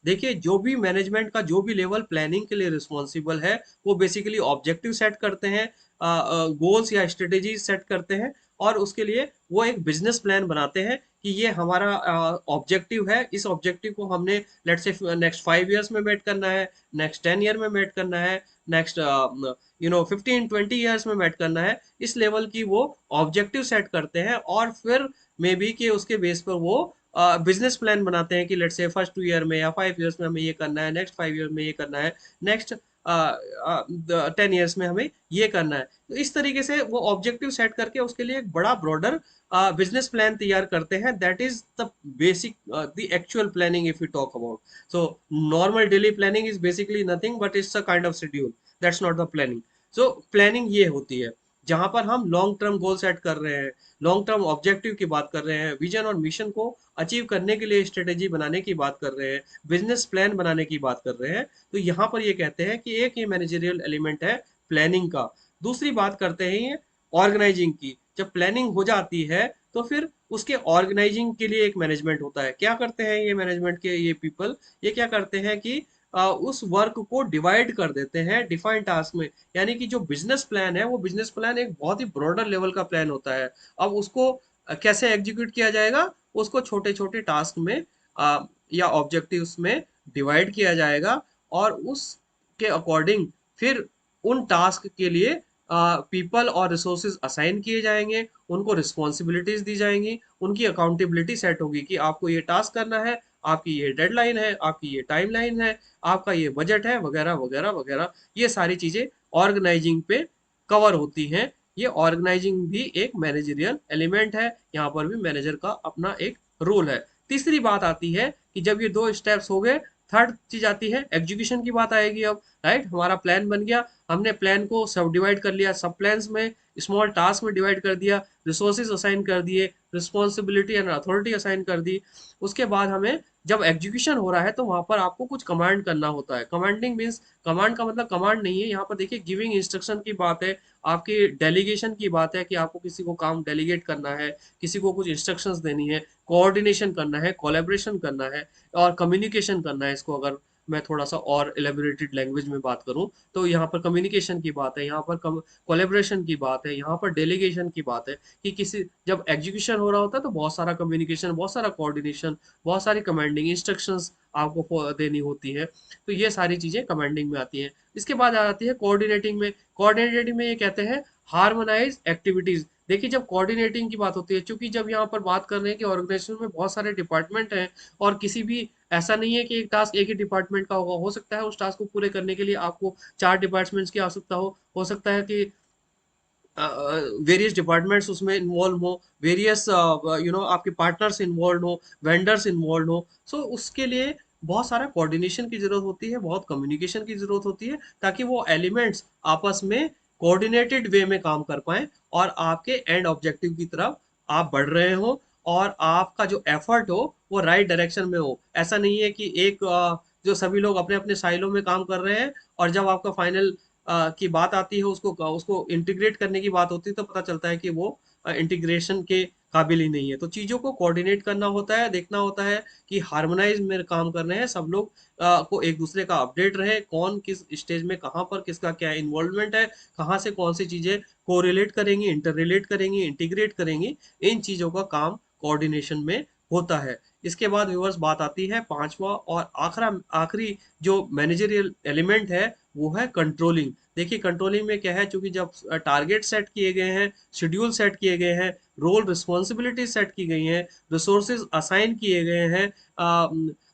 देखिए जो भी मैनेजमेंट का जो भी लेवल प्लानिंग के लिए रिस्पॉन्सिबल है, वो बेसिकली ऑब्जेक्टिव सेट करते हैं, गोल्स या स्ट्रेटेजी सेट करते हैं, और उसके लिए वो एक बिजनेस प्लान बनाते हैं कि ये हमारा ऑब्जेक्टिव है, इस ऑब्जेक्टिव को हमने लेट्स से नेक्स्ट 5 ईयर्स में मेट करना है, नेक्स्ट 10 ईयर में मेट करना है, नेक्स्ट 15-20 ईयर्स में मेट करना है। इस लेवल की वो ऑब्जेक्टिव सेट करते हैं, और फिर मे बी कि उसके बेस पर वो बिजनेस प्लान बनाते हैं कि लेट्स से फर्स्ट 2 ईयर में या 5 ईयर्स में हमें ये करना है, नेक्स्ट 5 ईयर में ये करना है, नेक्स्ट 10 ईयर्स में हमें ये करना है। तो इस तरीके से वो ऑब्जेक्टिव सेट करके उसके लिए एक बड़ा ब्रॉडर बिजनेस प्लान तैयार करते हैं। That is the basic the actual planning if you talk about. So normal daily planning is basically nothing but it's a kind of schedule, that's not the planning. So planning ये होती है जहां पर हम long term goal set कर रहे हैं, long term objective की बात कर रहे हैं, विजन और मिशन को अचीव करने के लिए स्ट्रेटेजी बनाने की बात कर रहे हैं, बिजनेस प्लान बनाने की बात कर रहे हैं। तो यहाँ पर ये कहते हैं कि एक ये मैनेजरियल एलिमेंट है प्लानिंग का। दूसरी बात करते हैं ये ऑर्गेनाइजिंग की। जब प्लानिंग हो जाती है तो फिर उसके ऑर्गेनाइजिंग के लिए एक मैनेजमेंट होता है। क्या करते हैं ये मैनेजमेंट के ये पीपल, ये क्या करते हैं कि उस वर्क को डिवाइड कर देते हैं डिफाइंड टास्क में। यानी कि जो बिजनेस प्लान है वो बिजनेस प्लान एक बहुत ही ब्रॉडर लेवल का प्लान होता है। अब उसको कैसे एग्जीक्यूट किया जाएगा, उसको छोटे छोटे टास्क में या ऑब्जेक्टिव्स में डिवाइड किया जाएगा, और उसके अकॉर्डिंग फिर उन टास्क के लिए पीपल और रिसोर्सेज असाइन किए जाएंगे, उनको रिस्पॉन्सिबिलिटीज दी जाएंगी, उनकी अकाउंटेबिलिटी सेट होगी कि आपको ये टास्क करना है, आपकी ये डेडलाइन है, आपकी ये टाइमलाइन है, आपका ये बजट है, वगैरह वगैरह वगैरह। ये सारी चीजें ऑर्गेनाइजिंग पे कवर होती हैं। ये ऑर्गेनाइजिंग भी एक मैनेजरियल एलिमेंट है, यहाँ पर भी मैनेजर का अपना एक रोल है। तीसरी बात आती है कि जब ये दो स्टेप्स हो गए, थर्ड चीज आती है एग्जीक्यूशन की बात आएगी अब। राइट, हमारा प्लान बन गया, हमने प्लान को सब डिवाइड कर लिया, सब प्लान्स में, स्मॉल टास्क में डिवाइड कर दिया, रिसोर्सेज असाइन कर दिए, रिस्पॉन्सिबिलिटी एंड अथॉरिटी असाइन कर दी। उसके बाद हमें जब एग्जीक्यूशन हो रहा है तो वहां पर आपको कुछ कमांड करना होता है। कमांडिंग मीन्स, कमांड का मतलब कमांड नहीं है यहाँ पर, देखिए गिविंग इंस्ट्रक्शन की बात है, आपकी डेलीगेशन की बात है कि आपको किसी को काम डेलीगेट करना है, किसी को कुछ इंस्ट्रक्शंस देनी है, कोऑर्डिनेशन करना है, कोलैबोरेशन करना है, और कम्युनिकेशन करना है। इसको अगर मैं थोड़ा सा और एलेबोरेटेड लैंग्वेज में बात करूं तो यहाँ पर कम्युनिकेशन की बात है, यहाँ पर कोलेब्रेशन की बात है, यहाँ पर डेलीगेशन की बात है कि किसी जब एग्जीक्यूशन हो रहा होता है तो बहुत सारा कम्युनिकेशन, बहुत सारा कोऑर्डिनेशन, बहुत सारी कमांडिंग इंस्ट्रक्शंस आपको देनी होती है। तो ये सारी चीजें कमांडिंग में आती हैं। इसके बाद आ जाती है कोऑर्डिनेटिंग में। कोऑर्डिनेटिंग में ये कहते हैं हार्मोनाइज एक्टिविटीज। देखिए जब कोऑर्डिनेटिंग की बात होती है, क्योंकि जब यहाँ पर बात कर रहे हैं कि ऑर्गेनाइजेशन में बहुत सारे डिपार्टमेंट हैं, और किसी भी ऐसा नहीं है कि एक टास्क एक ही डिपार्टमेंट का होगा, हो सकता है उस टास्क को पूरे करने के लिए आपको 4 डिपार्टमेंट्स की आवश्यकता हो सकता है कि वेरियस डिपार्टमेंट्स उसमें इन्वॉल्व हो, वेरियस आपके पार्टनर्स इन्वॉल्व हो, वेंडर्स इन्वॉल्व हो। सो उसके लिए बहुत सारा कोऑर्डिनेशन की जरूरत होती है, बहुत कम्युनिकेशन की जरूरत होती है, ताकि वो एलिमेंट्स आपस में कोऑर्डिनेटेड वे में काम कर पाए, और आपके एंड ऑब्जेक्टिव की तरफ आप बढ़ रहे हो, और आपका जो एफर्ट हो वो राइट डायरेक्शन में हो। ऐसा नहीं है कि एक जो सभी लोग अपने अपने साइलों में काम कर रहे हैं, और जब आपका फाइनल की बात आती है, उसको उसको इंटीग्रेट करने की बात होती है, तो पता चलता है कि वो इंटीग्रेशन के काबिल ही नहीं है। तो चीजों को कोऑर्डिनेट करना होता है, देखना होता है कि हार्मोनाइज में काम कर रहे हैं सब लोग, को एक दूसरे का अपडेट रहे, कौन किस स्टेज में कहाँ पर किसका क्या इन्वॉल्वमेंट है, कहाँ से कौन सी चीजें कोरिलेट करेंगी, इंटर रिलेट करेंगी, इंटीग्रेट करेंगी। इन चीजों का काम कोऑर्डिनेशन में होता है। इसके बाद व्यूअर्स बात आती है पांचवा और आखिरी जो मैनेजरियल एलिमेंट है, वो है कंट्रोलिंग। देखिए कंट्रोलिंग में क्या है, क्योंकि जब टारगेट सेट किए गए हैं, शेड्यूल सेट किए गए हैं, रोल रिस्पॉन्सिबिलिटी सेट की गई हैं, रिसोर्सेज असाइन किए गए हैं,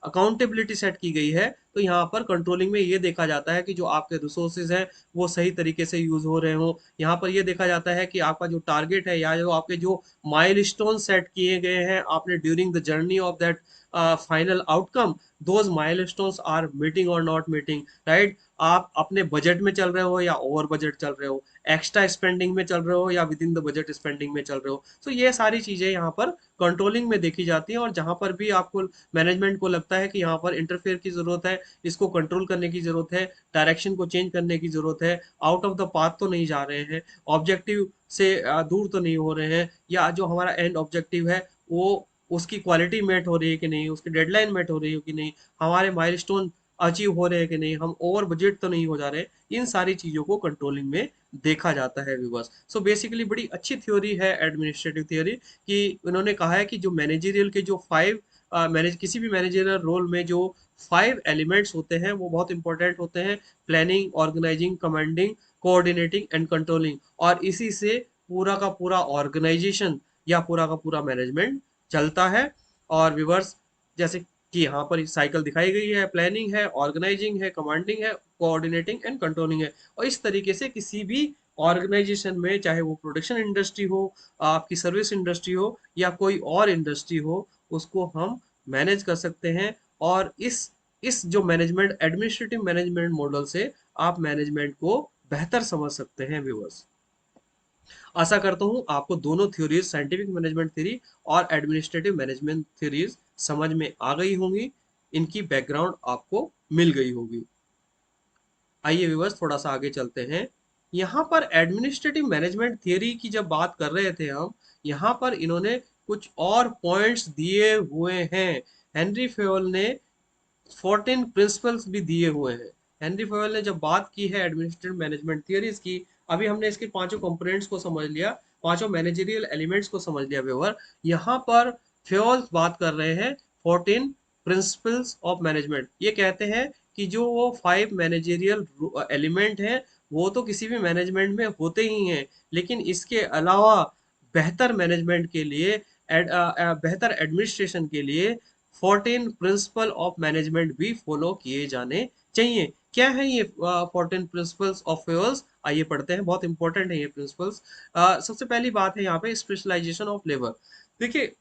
अकाउंटेबिलिटी सेट की गई है, तो यहाँ पर कंट्रोलिंग में ये देखा जाता है कि जो आपके रिसोर्सेज हैं वो सही तरीके से यूज हो रहे हो। यहाँ पर ये देखा जाता है कि आपका जो टारगेट है, या जो आपके जो माइलस्टोन सेट किए गए हैं आपने during the journey of that final outcome, those milestones are meeting और नॉट मीटिंग। राइट, आप अपने बजट में चल रहे हो या ओवर बजट चल रहे हो, एक्स्ट्रा स्पेंडिंग में चल रहे हो या with in the budget spending में चल रहे हो। तो ये सारी चीजें यहाँ पर कंट्रोलिंग में देखी जाती हैं, और जहां पर भी आपको मैनेजमेंट को लगता है कि यहाँ पर इंटरफेयर की जरूरत है, इसको कंट्रोल करने की जरूरत है, डायरेक्शन को चेंज करने की जरूरत है, आउट ऑफ द पाथ तो नहीं जा रहे हैं, ऑब्जेक्टिव से दूर तो नहीं हो रहे हैं, या जो हमारा एंड ऑब्जेक्टिव है वो उसकी क्वालिटी मेट हो रही है कि नहीं, उसकी डेडलाइन मेट हो रही है कि नहीं, हमारे माइलस्टोन अचीव हो रहे हैं कि नहीं, हम ओवर बजट तो नहीं हो जा रहे। इन सारी चीजों को कंट्रोलिंग में देखा जाता है व्यूअर्स। सो बेसिकली बड़ी अच्छी थ्योरी है एडमिनिस्ट्रेटिव थ्योरी, कि उन्होंने कहा है कि जो मैनेजरियल के जो फाइव मैनेज किसी भी मैनेजरियल रोल में जो फाइव एलिमेंट्स होते हैं वो बहुत इंपॉर्टेंट होते हैं: planning, organising, commanding, coordinating and controlling. और इसी से पूरा का पूरा ऑर्गेनाइजेशन या पूरा का पूरा मैनेजमेंट चलता है। और विवर्स, जैसे कि यहाँ पर साइकिल दिखाई गई है, प्लानिंग है, ऑर्गेनाइजिंग है, कमांडिंग है, कोऑर्डिनेटिंग एंड कंट्रोलिंग है। और इस तरीके से किसी भी ऑर्गेनाइजेशन में, चाहे वो प्रोडक्शन इंडस्ट्री हो, आपकी सर्विस इंडस्ट्री हो या कोई और इंडस्ट्री हो, उसको हम मैनेज कर सकते हैं। और इस जो मैनेजमेंट एडमिनिस्ट्रेटिव मैनेजमेंट मॉडल से आप मैनेजमेंट को बेहतर समझ सकते हैं व्यूअर्स। आशा करता हूँ आपको दोनों थ्योरीज, साइंटिफिक मैनेजमेंट थ्योरी और एडमिनिस्ट्रेटिव मैनेजमेंट थ्योरीज समझ में आ गई होंगी, इनकी बैकग्राउंड आपको मिल गई होगी। आइए व्यूअर्स थोड़ा सा आगे चलते हैं। यहाँ पर एडमिनिस्ट्रेटिव मैनेजमेंट थियरी की जब बात कर रहे थे हम, यहाँ पर इन्होंने कुछ और पॉइंट्स दिए हुए हैं। हेनरी फेयोल ने 14 प्रिंसिपल्स भी दिए हुए हैं। हेनरी फेयोल ने जब बात की है एडमिनिस्ट्रेटिव मैनेजमेंट थियरीज की, अभी हमने इसके पांचों कंपोनेंट्स को समझ लिया, पांचों मैनेजरियल एलिमेंट्स को समझ लिया व्यूअर। यहाँ पर फेयोल बात कर रहे हैं 14 प्रिंसिपल्स ऑफ मैनेजमेंट। ये कहते हैं कि जो वो 5 मैनेजरियल एलिमेंट हैं वो तो किसी भी मैनेजमेंट में होते ही हैं, लेकिन इसके अलावा बेहतर मैनेजमेंट के लिए, बेहतर एडमिनिस्ट्रेशन के लिए 14 प्रिंसिपल ऑफ मैनेजमेंट भी फॉलो किए जाने चाहिए। क्या है ये 14 प्रिंसिपल्स ऑफ फेयर्स? आइए पढ़ते हैं, बहुत इंपॉर्टेंट है ये प्रिंसिपल्स। सबसे पहली बात है यहाँ पे स्पेशलाइजेशन ऑफ लेबर। देखिए,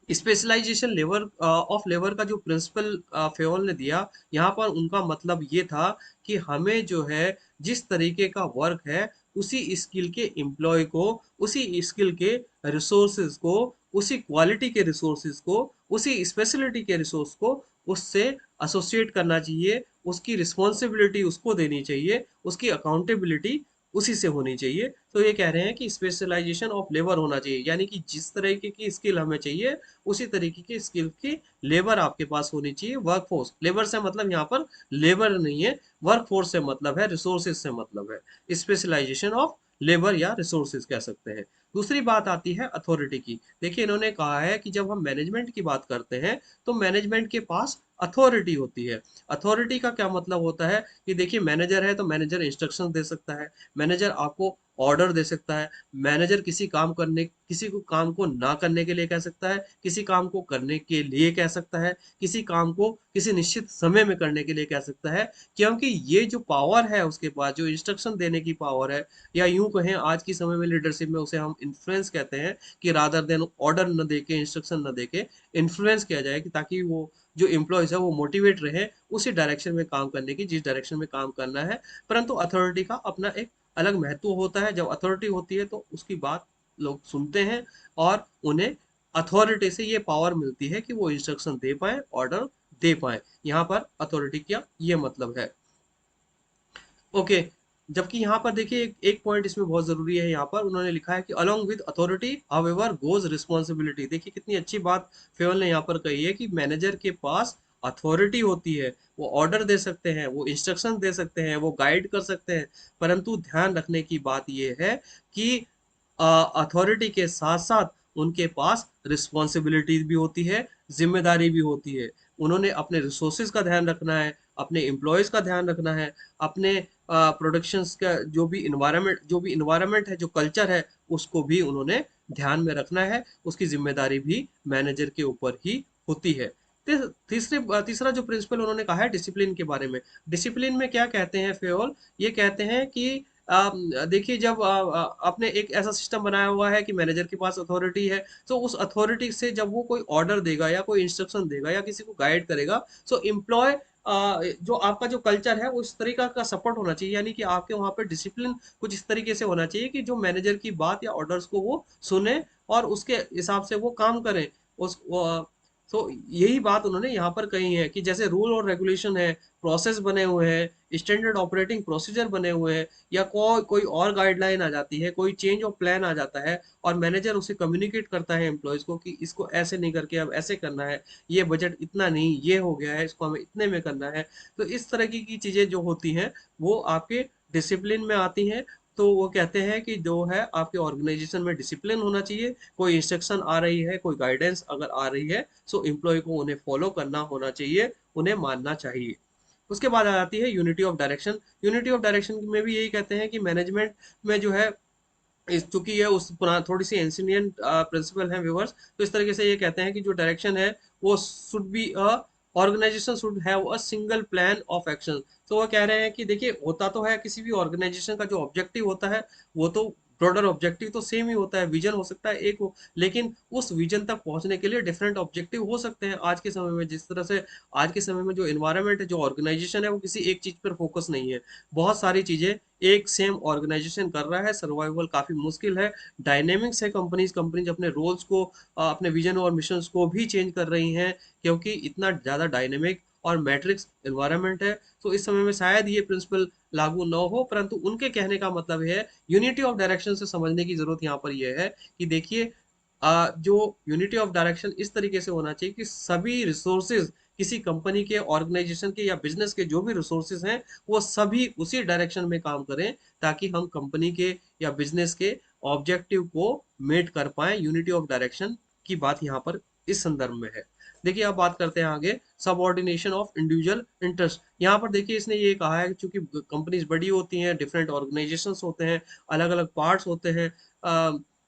स्पेशलाइजेशन लेबर ऑफ लेबर का जो प्रिंसिपल फेयोल ने दिया, यहाँ पर उनका मतलब ये था कि हमें जो है जिस तरीके का वर्क है, उसी स्किल के एम्प्लॉय को, उसी स्किल के रिसोर्सेज को, उसी क्वालिटी के रिसोर्सेज को, उसी स्पेशलिटी के रिसोर्स को उससे एसोसिएट करना चाहिए, उसकी रिस्पॉन्सिबिलिटी उसको देनी चाहिए, उसकी अकाउंटेबिलिटी उसी से होनी चाहिए। तो ये कह रहे हैं कि स्पेशलाइजेशन ऑफ लेबर होना चाहिए, यानी कि जिस तरीके की स्किल हमें चाहिए उसी तरीके की स्किल की लेबर आपके पास होनी चाहिए। वर्कफोर्स, लेबर से मतलब यहाँ पर लेबर नहीं है, वर्कफोर्स से मतलब है, रिसोर्सेज से मतलब है। स्पेशलाइजेशन ऑफ लेबर या रिसोर्सेज कह सकते हैं। दूसरी बात आती है अथॉरिटी की। देखिए, इन्होंने कहा है कि जब हम मैनेजमेंट की बात करते हैं तो मैनेजमेंट के पास अथॉरिटी होती है। अथॉरिटी का क्या मतलब होता है कि देखिए, मैनेजर है तो मैनेजर इंस्ट्रक्शन दे सकता है, मैनेजर आपको ऑर्डर दे सकता है, मैनेजर किसी को काम को ना करने के लिए कह सकता है, किसी काम को करने के लिए कह सकता है, किसी काम को किसी निश्चित समय में करने के लिए कह सकता है। क्योंकि ये जो पावर है उसके पास, जो इंस्ट्रक्शन देने की पावर है, या यूं कहें आज की समय में लीडरशिप में उसे हम इन्फ्लुएंस कहते हैं, कि रादर देन ऑर्डर न देके, इंस्ट्रक्शन न देके इन्फ्लुएंस किया जाए, कि ताकि वो जो एम्प्लॉयज है वो मोटिवेट रहे उसी डायरेक्शन में काम करने की जिस डायरेक्शन में काम करना है। परंतु अथॉरिटी का अपना एक अलग महत्व होता है। जब अथॉरिटी होती है तो उसकी बात लोग सुनते हैं, और उन्हें अथॉरिटी से ये पावर मिलती है कि वो इंस्ट्रक्शन दे पाए, ऑर्डर दे पाए। यहाँ पर अथॉरिटी का ये मतलब है। ओके, जबकि यहाँ पर देखिए एक पॉइंट इसमें बहुत जरूरी है। यहाँ पर उन्होंने लिखा है कि along with authority however goes responsibility. देखिए कितनी अच्छी बात फेवल ने यहाँ पर कही है कि मैनेजर के पास अथॉरिटी होती है, वो ऑर्डर दे सकते हैं, वो इंस्ट्रक्शन दे सकते हैं, वो गाइड कर सकते हैं। परंतु ध्यान रखने की बात ये है कि अथॉरिटी के साथ साथ उनके पास रिस्पॉन्सिबिलिटीज भी होती है, जिम्मेदारी भी होती है। उन्होंने अपने रिसोर्सेज का ध्यान रखना है, अपने एम्प्लॉयज का ध्यान रखना है, अपने प्रोडक्शंस का जो भी इन्वायरमेंट है, जो कल्चर है, उसको भी उन्होंने ध्यान में रखना है। उसकी जिम्मेदारी भी मैनेजर के ऊपर ही होती है। तीसरा जो प्रिंसिपल उन्होंने कहा है डिसिप्लिन के बारे में। डिसिप्लिन में क्या कहते हैं फेयोल? ये कहते हैं कि देखिए, जब आपने एक ऐसा सिस्टम बनाया हुआ है कि मैनेजर के पास अथॉरिटी है, तो उस अथॉरिटी से जब वो कोई ऑर्डर देगा या कोई इंस्ट्रक्शन देगा या किसी को गाइड करेगा, तो एम्प्लॉय जो आपका जो कल्चर है उस तरीका का सपोर्ट होना चाहिए। यानी कि आपके वहां पे डिसिप्लिन कुछ इस तरीके से होना चाहिए कि जो मैनेजर की बात या ऑर्डर्स को वो सुने और उसके हिसाब से वो काम करें। तो यही बात उन्होंने यहाँ पर कही है कि जैसे रूल और रेगुलेशन है, प्रोसेस बने हुए हैं, स्टैंडर्ड ऑपरेटिंग प्रोसीजर बने हुए हैं, या कोई और गाइडलाइन आ जाती है, कोई चेंज ऑफ प्लान आ जाता है और मैनेजर उसे कम्युनिकेट करता है एम्प्लॉयज को कि इसको ऐसे नहीं करके अब ऐसे करना है, ये बजट इतना नहीं, ये हो गया है, इसको हमें इतने में करना है। तो इस तरह की चीजें जो होती हैं वो आपके डिसिप्लिन में आती हैं। तो वो कहते हैं कि जो है आपके ऑर्गेनाइजेशन में डिसिप्लिन होना चाहिए, कोई इंस्ट्रक्शन आ रही है, कोई गाइडेंस अगर आ रही है, सो एम्प्लॉय को उन्हें फॉलो करना होना चाहिए, उन्हें मानना चाहिए। उसके बाद आ जाती है unity of direction. Unity of direction में भी यही कहते हैं कि मैनेजमेंट में जो है, इस चूंकि ये उस पुराना थोड़ी सी एंसिनियंट प्रिंसिपल है व्यूवर्स, तो इस तरीके से ये कहते हैं कि जो डायरेक्शन है वो should be a organisation should have a single plan of action. तो वो कह रहे हैं कि देखिए, होता तो है किसी भी ऑर्गेनाइजेशन का जो ऑब्जेक्टिव होता है वो तो ब्रॉडर ऑब्जेक्टिव तो सेम ही होता है, विजन हो सकता है एक हो, लेकिन उस विजन तक पहुंचने के लिए डिफरेंट ऑब्जेक्टिव हो सकते हैं। आज के समय में जिस तरह से आज के समय में जो एनवायरनमेंट है, जो ऑर्गेनाइजेशन है, वो किसी एक चीज पर फोकस नहीं है, बहुत सारी चीजें एक सेम ऑर्गेनाइजेशन कर रहा है, सर्वाइवल काफी मुश्किल है। डायनेमिक्स है, कंपनीज कंपनीज अपने रोल्स को, अपने विजन और मिशंस को भी चेंज कर रही हैं, क्योंकि इतना ज्यादा डायनेमिक और मैट्रिक्स एनवायरनमेंट है। तो इस समय में शायद ये प्रिंसिपल लागू न हो, परंतु उनके कहने का मतलब है यूनिटी ऑफ डायरेक्शन से समझने की जरूरत यहाँ पर यह है कि देखिए, जो यूनिटी ऑफ डायरेक्शन इस तरीके से होना चाहिए कि सभी रिसोर्सेज, किसी कंपनी के, ऑर्गेनाइजेशन के या बिजनेस के जो भी रिसोर्सेज हैं, वो सभी उसी डायरेक्शन में काम करें, ताकि हम कंपनी के या बिजनेस के ऑब्जेक्टिव को मेट कर पाए। यूनिटी ऑफ डायरेक्शन की बात यहाँ पर इस संदर्भ में है। देखिए, अब बात करते हैं आगे, सबऑर्डिनेशन ऑफ इंडिविजुअल इंटरेस्ट। यहाँ पर देखिए, इसने ये कहा है कि चूंकि कंपनीज बड़ी होती हैं, डिफरेंट ऑर्गेनाइजेशंस होते हैं, अलग अलग पार्ट्स होते हैं,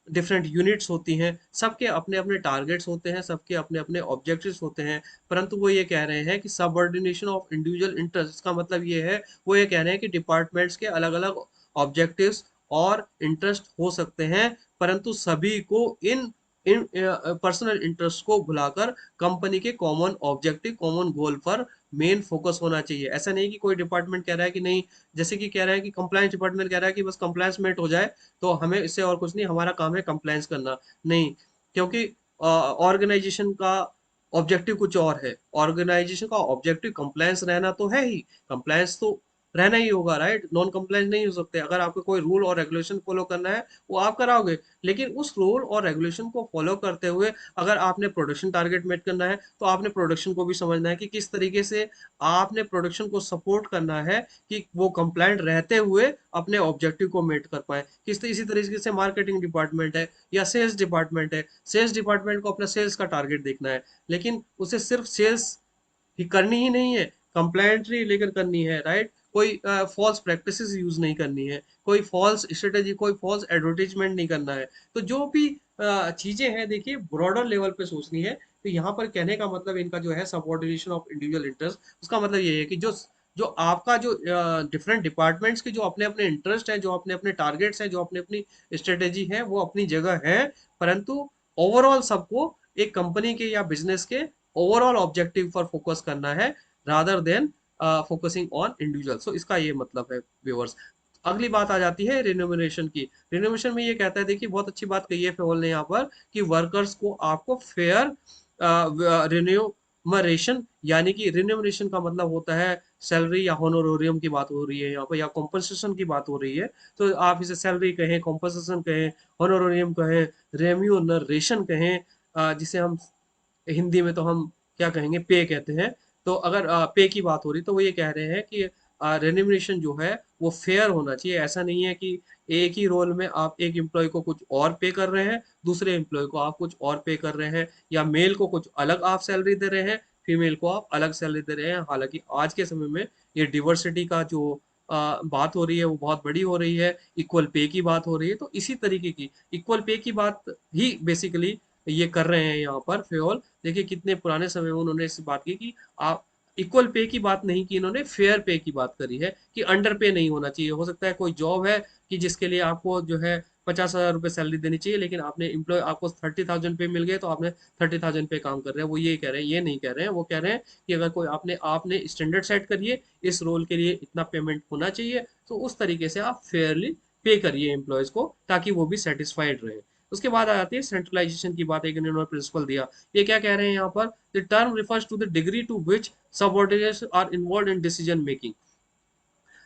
डिफरेंट यूनिट्स होती हैं, सबके अपने अपने टारगेट्स होते हैं, सबके अपने अपने ऑब्जेक्टिव्स होते हैं, परंतु वो ये कह रहे हैं कि सबऑर्डिनेशन ऑफ इंडिविजुअल इंटरेस्ट, इसका मतलब ये है, वो ये कह रहे हैं कि डिपार्टमेंट्स के अलग अलग ऑब्जेक्टिव्स और इंटरेस्ट हो सकते हैं, परंतु सभी को इन इन पर्सनल इंटरेस्ट को भुलाकर कंपनी के कॉमन ऑब्जेक्टिव, कॉमन गोल पर मेन फोकस होना चाहिए। ऐसा नहीं कि कोई डिपार्टमेंट कह रहा है कि नहीं, जैसे कि कह रहा है कि कंप्लायंस डिपार्टमेंट कह रहा है कि बस कंप्लायंस मेट हो जाए तो हमें इससे और कुछ नहीं, हमारा काम है कंप्लायंस करना। नहीं, क्योंकि ऑर्गेनाइजेशन का ऑब्जेक्टिव कुछ और है, ऑर्गेनाइजेशन का ऑब्जेक्टिव कंप्लायंस रहना तो है ही, कंप्लायंस तो रहना ही होगा, राइट, नॉन कंप्लायंस नहीं हो सकते। अगर आपको कोई रूल और रेगुलेशन फॉलो करना है वो आप कराओगे, लेकिन उस रूल और रेगुलेशन को फॉलो करते हुए अगर आपने प्रोडक्शन टारगेट मेट करना है तो आपने प्रोडक्शन को भी समझना है कि किस तरीके से आपने प्रोडक्शन को सपोर्ट करना है कि वो कंप्लायंट रहते हुए अपने ऑब्जेक्टिव को मेट कर पाए। इसी तरीके से मार्केटिंग डिपार्टमेंट है या सेल्स डिपार्टमेंट है, सेल्स डिपार्टमेंट को अपना सेल्स का टारगेट देखना है, लेकिन उसे सिर्फ सेल्स ही करनी ही नहीं है, कंप्लेंट्री लेकर करनी है, राइट, कोई फॉल्स प्रैक्टिसेस यूज नहीं करनी है, कोई फॉल्स स्ट्रेटेजी, कोई फॉल्स एडवर्टीजमेंट नहीं करना है। तो जो भी चीजें हैं, देखिए, ब्रॉडर लेवल पे सोचनी है। तो यहाँ पर कहने का मतलब इनका जो है सबऑर्डिनेशन ऑफ इंडिविजुअल इंटरेस्ट, उसका मतलब ये है कि जो जो आपका जो डिफरेंट डिपार्टमेंट्स के जो अपने अपने इंटरेस्ट है, जो अपने अपने टारगेट्स हैं, जो अपने अपनी स्ट्रेटेजी है, वो अपनी जगह है, परंतु ओवरऑल सबको एक कंपनी के या बिजनेस के ओवरऑल ऑब्जेक्टिव पर फोकस करना है, rather than focusing on individual. So इसका ये मतलब है व्यूअर्स। अगली बात आ जाती है रिन्यूमरेशन की। रिन्यूमरेशन में ये कहता है, देखिए, बहुत अच्छी बात कही है फेवल ने यहाँ पर, कि वर्कर्स को आपको फेयर रिन्यूमरेशन, यानी कि रिन्यूमरेशन का मतलब होता है सैलरी या होनोरोरियम की बात हो रही है यहाँ पर, या कॉम्पनसेशन की बात हो रही है। तो आप इसे सैलरी कहें, कॉम्पनसेशन कहें, होनोरोरियम कहें, रेम्यूनरेशन कहें, जिसे हम हिंदी में तो हम क्या कहेंगे, पे कहते हैं। तो अगर पे की बात हो रही तो वो ये कह रहे हैं कि रेन्यूमरेशन जो है वो फेयर होना चाहिए। ऐसा नहीं है कि एक ही रोल में आप एक एम्प्लॉय को कुछ और पे कर रहे हैं, दूसरे एम्प्लॉय को आप कुछ और पे कर रहे हैं, या मेल को कुछ अलग आप सैलरी दे रहे हैं, फीमेल को आप अलग सैलरी दे रहे हैं। हालांकि आज के समय में ये डिवर्सिटी का जो बात हो रही है वो बहुत बड़ी हो रही है, इक्वल पे की बात हो रही है, तो इसी तरीके की इक्वल पे की बात ही बेसिकली ये कर रहे हैं यहाँ पर फेयोल। देखिए, कितने पुराने समय में उन्होंने इस बात की कि आप इक्वल पे की बात नहीं की, इन्होंने फेयर पे की बात करी है कि अंडर पे नहीं होना चाहिए। हो सकता है कोई जॉब है कि जिसके लिए आपको जो है 50,000 रुपये सैलरी देनी चाहिए, लेकिन आपने एम्प्लॉय आपको 30,000 पे मिल गए तो आपने 30,000 पे काम कर रहे हैं। वो ये कह रहे हैं, ये नहीं कह रहे हैं, वो कह रहे हैं कि अगर कोई आपने आपने स्टैंडर्ड सेट करिए, इस रोल के लिए इतना पेमेंट होना चाहिए, तो उस तरीके से आप फेयरली पे करिए एम्प्लॉयज को, ताकि वो भी सेटिस्फाइड रहे। उसके बाद आ जाती है सेंट्रलाइजेशन की बात, एक इन्होंने प्रिंसिपल दिया। ये क्या कह रहे हैं यहाँ पर, the term refers to the degree to which subordinates are involve in decision making.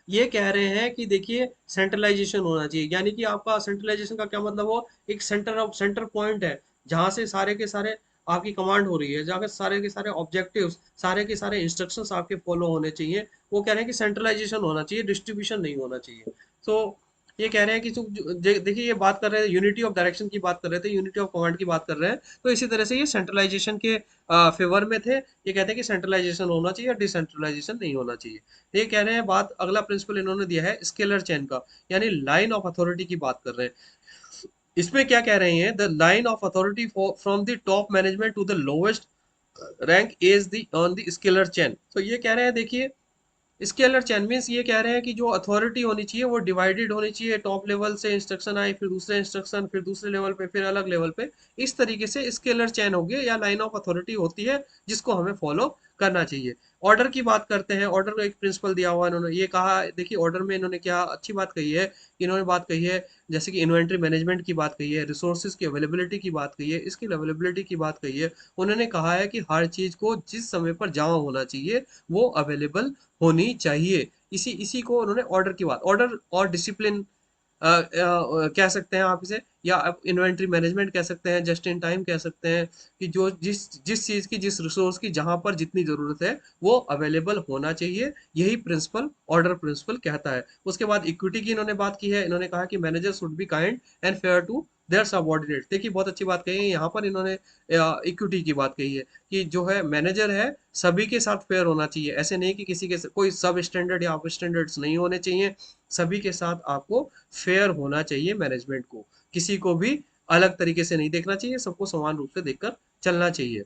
ये कह रहे हैं कि देखिए सेंट्रलाइजेशन होना चाहिए, यानी कि आपका सेंट्रलाइजेशन का क्या मतलब हो, एक सेंटर पॉइंट है जहां से सारे के सारे आपकी कमांड हो रही है, जहाँ सारे के सारे ऑब्जेक्टिव्स, सारे के सारे इंस्ट्रक्शंस आपके फॉलो होने चाहिए। वो कह रहे हैं कि सेंट्रलाइजेशन होना चाहिए, डिस्ट्रीब्यूशन नहीं होना चाहिए। तो ये कह रहे हैं कि देखिए ये बात कर रहे हैं यूनिटी ऑफ डायरेक्शन की बात कर रहे थे, यूनिटी ऑफ कमांड की बात कर रहे हैं। तो इसी तरह से ये सेंट्रलाइजेशन के फेवर में थे। ये कहते हैं कि सेंट्रलाइजेशन होना चाहिए, डिसेंट्रलाइजेशन नहीं होना चाहिए। ये कह रहे हैं बात, अगला प्रिंसिपल इन्होंने दिया है स्केलर चेन का, यानी लाइन ऑफ अथॉरिटी की बात कर रहे हैं। इसमें क्या कह रहे हैं, the line of authority from the top management to the lowest rank is the on the scalar chain. तो ये कह रहे हैं देखिए स्केलर चेन मीन्स ये कह रहे हैं कि जो अथॉरिटी होनी चाहिए वो डिवाइडेड होनी चाहिए, टॉप लेवल से इंस्ट्रक्शन आए, फिर दूसरे इंस्ट्रक्शन, फिर दूसरे लेवल पे, फिर अलग लेवल पे। इस तरीके से स्केलर चेन होगी या लाइन ऑफ अथॉरिटी होती है जिसको हमें फॉलो करना चाहिए। ऑर्डर की बात करते हैं, ऑर्डर का एक प्रिंसिपल दिया हुआ इन्होंने, ये कहा देखिए ऑर्डर में इन्होंने क्या अच्छी बात कही है, इन्होंने बात कही है जैसे कि इन्वेंट्री मैनेजमेंट की बात कही है, रिसोर्सेज की अवेलेबिलिटी की बात कही है, इसकी अवेलेबिलिटी की बात कही है। उन्होंने कहा है कि हर चीज को जिस समय पर जमा होना चाहिए वो अवेलेबल होनी चाहिए। इसी इसी को उन्होंने ऑर्डर की बात, ऑर्डर और डिसिप्लिन कह सकते हैं आप इसे, या आप इन्वेंट्री मैनेजमेंट कह सकते हैं, जस्ट इन टाइम कह सकते हैं, कि जो जिस जिस चीज की, जिस रिसोर्स की जहां पर जितनी जरूरत है वो अवेलेबल होना चाहिए। यही प्रिंसिपल, ऑर्डर प्रिंसिपल कहता है। उसके बाद इक्विटी की इन्होंने बात की है, इन्होंने कहा कि manager should be kind and fair to their subordinate. देखिए बहुत अच्छी बात कही है, यहाँ पर इन्होंने इक्विटी की बात कही है कि जो है मैनेजर है सभी के साथ फेयर होना चाहिए। ऐसे नहीं कि किसी के कोई सब स्टैंडर्ड या अप स्टैंडर्ड्स नहीं होने चाहिए, सभी के साथ आपको फेयर होना चाहिए। मैनेजमेंट को किसी को भी अलग तरीके से नहीं देखना चाहिए, सबको समान रूप से देखकर चलना चाहिए।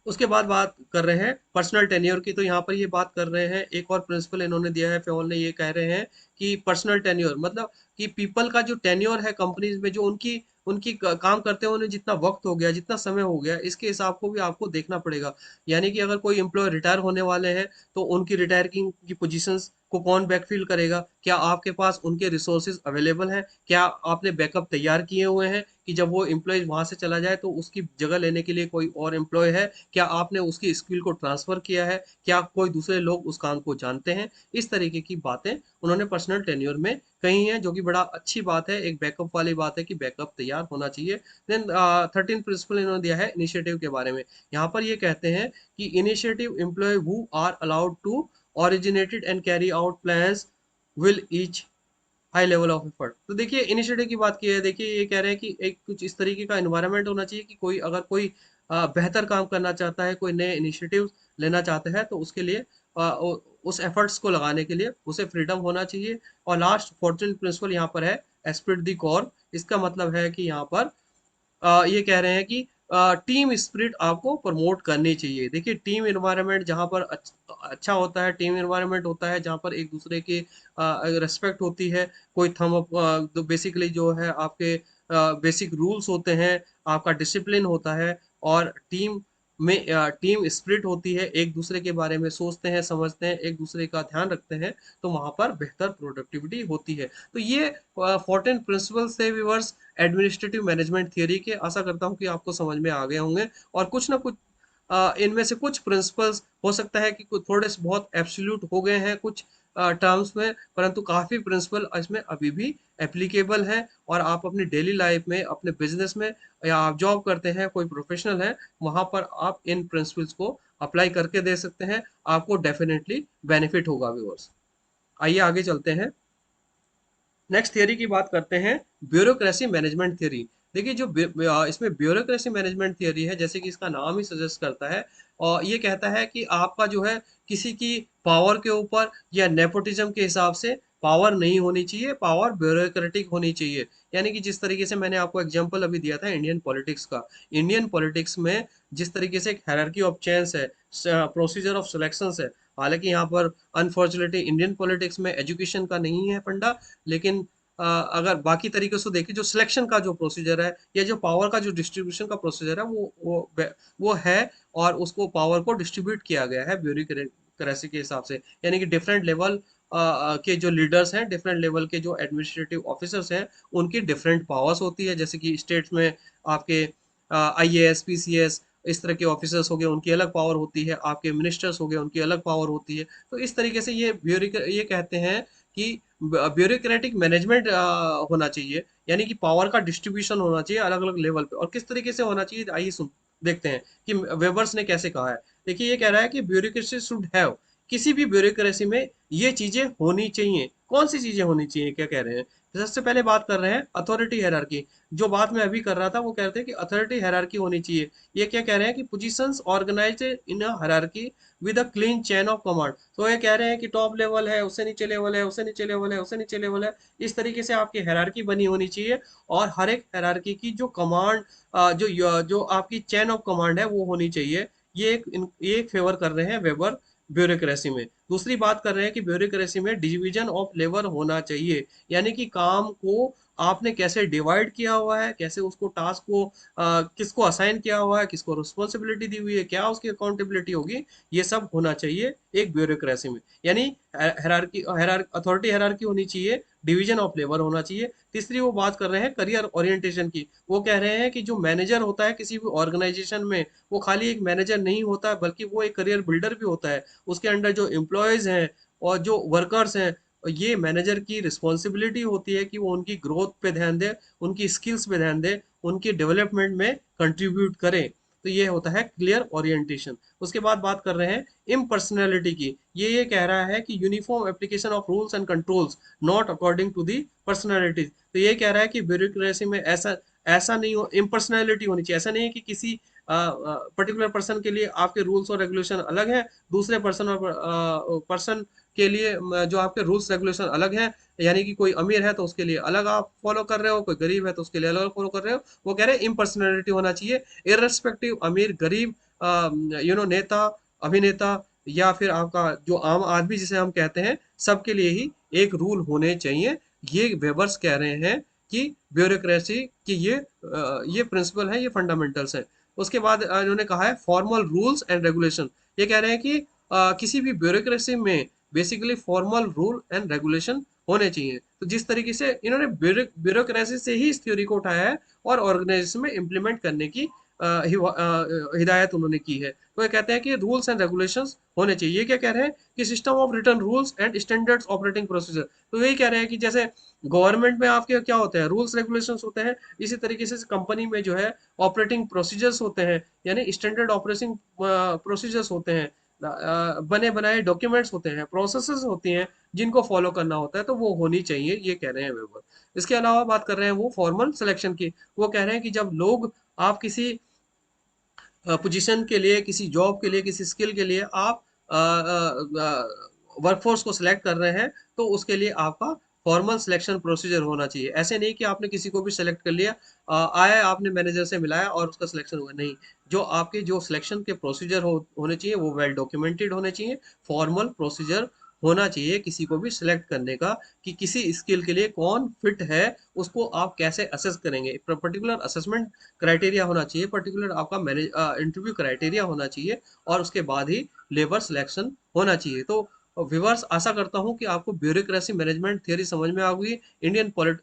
उसके बाद बात कर रहे हैं पर्सनल टेन्योर की, तो यहाँ पर ये बात कर रहे हैं, एक और प्रिंसिपल इन्होंने दिया है फेवल ने, ये कह रहे हैं कि पर्सनल टेन्योर मतलब कि पीपल का जो टेन्योर है कंपनीज में, जो उनकी उनकी काम करते हुए उन्हें जितना वक्त हो गया, जितना समय हो गया, इसके हिसाब को भी आपको देखना पड़ेगा। यानी कि अगर कोई एम्प्लॉय रिटायर होने वाले हैं तो उनकी रिटायर की पोजीशंस को कौन बैकफिल करेगा, क्या आपके पास उनके रिसोर्सेज अवेलेबल हैं, क्या आपने बैकअप तैयार किए हुए हैं कि जब वो एम्प्लॉय वहां से चला जाए तो उसकी जगह लेने के लिए कोई और एम्प्लॉय है, क्या आपने उसकी स्किल को ट्रांसफर किया है, क्या कोई दूसरे लोग उस काम को जानते हैं। इस तरीके की बातें उन्होंने पर्सनल टेन्योर में कही हैं, जो कि बड़ा अच्छी बात है, एक बैकअप वाली बात है कि बैकअप तैयार होना चाहिए। देन 13 प्रिंसिपल इन्होंने दिया है इनिशिएटिव के बारे में। यहाँ पर ये कहते हैं कि initiative employ who are allowed to originated and carry out plans will each high level of effort. तो देखिए इनिशिएटिव की बात की है, देखिए ये कह रहे हैं कि एक कुछ इस तरीके का एनवायरनमेंट होना चाहिए कि कोई अगर कोई बेहतर काम करना चाहता है, कोई नए इनिशिएटिव लेना चाहता है, तो उसके लिए उस एफर्ट्स को लगाने के लिए उसे फ्रीडम होना चाहिए। और लास्ट 14 प्रिंसिपल यहाँ पर है एस्पिरिट दी कॉर। इसका मतलब है कि यहाँ पर ये कह रहे हैं कि टीम स्पिरिट आपको प्रमोट करनी चाहिए। देखिए टीम एनवायरनमेंट जहाँ पर अच्छा होता है, टीम एनवायरनमेंट होता है जहाँ पर एक दूसरे की रिस्पेक्ट होती है, कोई थम अप, तो बेसिकली जो है आपके बेसिक रूल्स होते हैं, आपका डिसिप्लिन होता है, और टीम में टीम स्पिरिट होती है, एक दूसरे के बारे में सोचते हैं, समझते हैं, एक दूसरे का ध्यान रखते हैं, तो वहां पर बेहतर प्रोडक्टिविटी होती है। तो ये 14 प्रिंसिपल्स थे व्यूअर्स एडमिनिस्ट्रेटिव मैनेजमेंट थियरी के। आशा करता हूँ कि आपको समझ में आ गए होंगे, और कुछ ना कुछ इनमें से कुछ प्रिंसिपल्स हो सकता है कि कुछ थोड़े से बहुत एब्सोल्यूट हो गए हैं कुछ टर्म्स में, परंतु काफी प्रिंसिपल इसमें अभी भी एप्लीकेबल हैं, और आप अपनी डेली लाइफ में, अपने बिजनेस में, या आप जॉब करते हैं, कोई प्रोफेशनल है, वहां पर आप इन प्रिंसिपल्स को अप्लाई करके दे सकते हैं, आपको डेफिनेटली बेनिफिट होगा व्यूअर्स। आइए आगे चलते हैं, नेक्स्ट थियरी की बात करते हैं, ब्यूरोक्रेसी मैनेजमेंट थियरी। देखिए जो इसमें ब्यूरोक्रेसी मैनेजमेंट थियरी है, जैसे कि इसका नाम ही सजेस्ट करता है, और ये कहता है कि आपका जो है किसी की पावर के ऊपर या नेपोटिज्म के हिसाब से पावर नहीं होनी चाहिए, पावर ब्यूरोक्रेटिक होनी चाहिए। यानी कि जिस तरीके से मैंने आपको एग्जांपल अभी दिया था इंडियन पॉलिटिक्स का, इंडियन पॉलिटिक्स में जिस तरीके से एक हायरार्की ऑफ चेंज है, प्रोसीजर ऑफ सिलेक्शन है, हालांकि यहाँ पर अनफॉर्चुनेटली इंडियन पॉलिटिक्स में एजुकेशन का नहीं है फंडा, लेकिन अगर बाकी तरीके से देखें, जो सिलेक्शन का जो प्रोसीजर है, या जो पावर का जो डिस्ट्रीब्यूशन का प्रोसीजर है, वो है, और उसको पावर को डिस्ट्रीब्यूट किया गया है ब्यूरोक्रेसी के हिसाब से। यानी कि डिफरेंट लेवल के जो लीडर्स हैं, डिफरेंट लेवल के जो एडमिनिस्ट्रेटिव ऑफिसर्स हैं, उनकी डिफरेंट पावर्स होती है। जैसे कि स्टेट्स में आपके आईएएस, पीसीएस, इस तरह के ऑफिसर्स हो गए, उनकी अलग पावर होती है। आपके मिनिस्टर्स हो गए, उनकी अलग पावर होती है। तो इस तरीके से ये कहते हैं कि ब्यूरोक्रेटिक मैनेजमेंट होना चाहिए, यानी कि पावर का डिस्ट्रीब्यूशन होना चाहिए अलग अलग लेवल पे। और किस तरीके से होना चाहिए, आइए सुन देखते हैं कि वेबर्स ने कैसे कहा है। देखिए, ये कह रहा है कि ब्यूरोक्रेसी शुड हैव, किसी भी ब्यूरोक्रेसी में ये चीजें होनी चाहिए। कौन सी चीजें होनी चाहिए, क्या कह रहे हैं? सबसे पहले बात कर रहे हैं अथॉरिटी हायरार्की। जो बात मैं अभी कर रहा था वो कहते हैं कि अथॉरिटी हायरार्की होनी चाहिए। ये क्या कह रहे हैं कि positions organised in a hierarchy with a clean chain of command. तो ये कह रहे हैं कि टॉप लेवल है, उससे नीचे लेवल है, उससे नीचे लेवल है, उससे नीचे लेवल है। इस तरीके से आपकी हायरार्की बनी होनी चाहिए। और हर एक हायरार्की की जो कमांड, जो आपकी चेन ऑफ कमांड है वो होनी चाहिए। ये एक फेवर कर रहे हैं वेबर ब्यूरोक्रेसी में। दूसरी बात कर रहे हैं कि ब्यूरोक्रेसी में डिवीजन ऑफ लेबर होना चाहिए, यानी कि काम को आपने कैसे डिवाइड किया हुआ है, कैसे उसको टास्क को किसको असाइन किया हुआ है, किसको रिस्पॉन्सिबिलिटी दी हुई है, क्या उसकी अकाउंटेबिलिटी होगी, ये सब होना चाहिए एक ब्यूरोक्रेसी में। यानी हेरारकी, अथॉरिटी हेरारकी होनी चाहिए, डिवीजन ऑफ लेबर होना चाहिए। तीसरी वो बात कर रहे हैं करियर ओरिएंटेशन की। वो कह रहे हैं कि जो मैनेजर होता है किसी भी ऑर्गेनाइजेशन में, वो खाली एक मैनेजर नहीं होता है, बल्कि वो एक करियर बिल्डर भी होता है। उसके अंडर जो एम्प्लॉयज हैं और जो वर्कर्स हैं, ये मैनेजर की रिस्पॉन्सिबिलिटी होती है कि वो उनकी ग्रोथ पे ध्यान दे, उनकी स्किल्स पे ध्यान दे, उनकी डेवलपमेंट में कंट्रीब्यूट करें। तो ये होता है क्लियर ओरिएंटेशन। उसके बाद बात कर रहे हैं इम्पर्सनैलिटी की। ये कह रहा है कि uniform application of rules and controls not according to the personality. तो ये कह रहा है कि ब्यूरोक्रेसी में ऐसा ऐसा नहीं हो, इम्पर्सनैलिटी होनी चाहिए। ऐसा नहीं है कि किसी पर्टिकुलर पर्सन के लिए आपके रूल्स और रेगुलेशन अलग हैं, दूसरे पर्सन और पर्सन के लिए जो आपके रूल्स रेगुलेशन अलग हैं। यानी कि कोई अमीर है तो उसके लिए अलग आप फॉलो कर रहे हो, कोई गरीब है तो उसके लिए अलग फॉलो कर रहे हो। वो कह रहे हैं इम्पर्सनैलिटी होना चाहिए, इररेस्पेक्टिव अमीर गरीब, नेता, अभिनेता, या फिर आपका जो आम आदमी जिसे हम कहते हैं, सबके लिए ही एक रूल होने चाहिए। ये वेबर्स कह रहे हैं कि ब्यूरोक्रेसी की ये प्रिंसिपल है, ये फंडामेंटल्स है। उसके बाद इन्होंने कहा है फॉर्मल रूल्स एंड रेगुलेशन। ये कह रहे हैं कि किसी भी ब्यूरोक्रेसी में basically formal rule and regulation होने चाहिए। तो जिस तरीके से इन्होंने ब्यूरोक्रेसी से ही इस थ्योरी को उठाया है और ऑर्गेनाइजेशन में इम्प्लीमेंट करने की हिदायत उन्होंने की है। तो ये कहते हैं कि रूल्स एंड रेगुलेशंस होने चाहिए। ये क्या कह रहे हैं कि system of return rules and standards operating procedure. तो यही कह रहे हैं कि जैसे गवर्नमेंट में आपके क्या होते हैं, रूल्स रेगुलेशंस होते हैं, इसी तरीके से कंपनी में जो है ऑपरेटिंग प्रोसीजर्स होते हैं, यानी स्टैंडर्ड ऑपरेटिंग प्रोसीजर्स होते हैं, बने बनाए डॉक्यूमेंट्स होते हैं, प्रोसेसेस होती हैं, जिनको फॉलो करना होता है। तो वो होनी चाहिए, ये कह रहे हैं वेबर। इसके अलावा बात कर रहे हैं वो फॉर्मल सिलेक्शन की। वो कह रहे हैं कि जब लोग, आप किसी पोजीशन के लिए, किसी जॉब के लिए, किसी स्किल के लिए आप वर्कफोर्स को सिलेक्ट कर रहे हैं, तो उसके लिए आपका फॉर्मल सिलेक्शन प्रोसीजर होना चाहिए। ऐसे नहीं कि आपने किसी को भी सिलेक्ट कर लिया, आया आपने मैनेजर से मिलाया और उसका सिलेक्शन हुआ, नहीं। जो आपके जो सिलेक्शन के प्रोसीजर होने चाहिए वो वेल डॉक्यूमेंटेड होने चाहिए। फॉर्मल प्रोसीजर होना चाहिए किसी को भी सिलेक्ट करने का, कि किसी स्किल के लिए कौन फिट है, उसको आप कैसे असेस करेंगे। पर्टिकुलर असेसमेंट क्राइटेरिया होना चाहिए, पर्टिकुलर आपका मैनेज इंटरव्यू क्राइटेरिया होना चाहिए, और उसके बाद ही लेबर सिलेक्शन होना चाहिए। तो व्यूअर्स, आशा करता हूं कि आपको ब्यूरोक्रेसी मैनेजमेंट थियरी समझ में आ गई।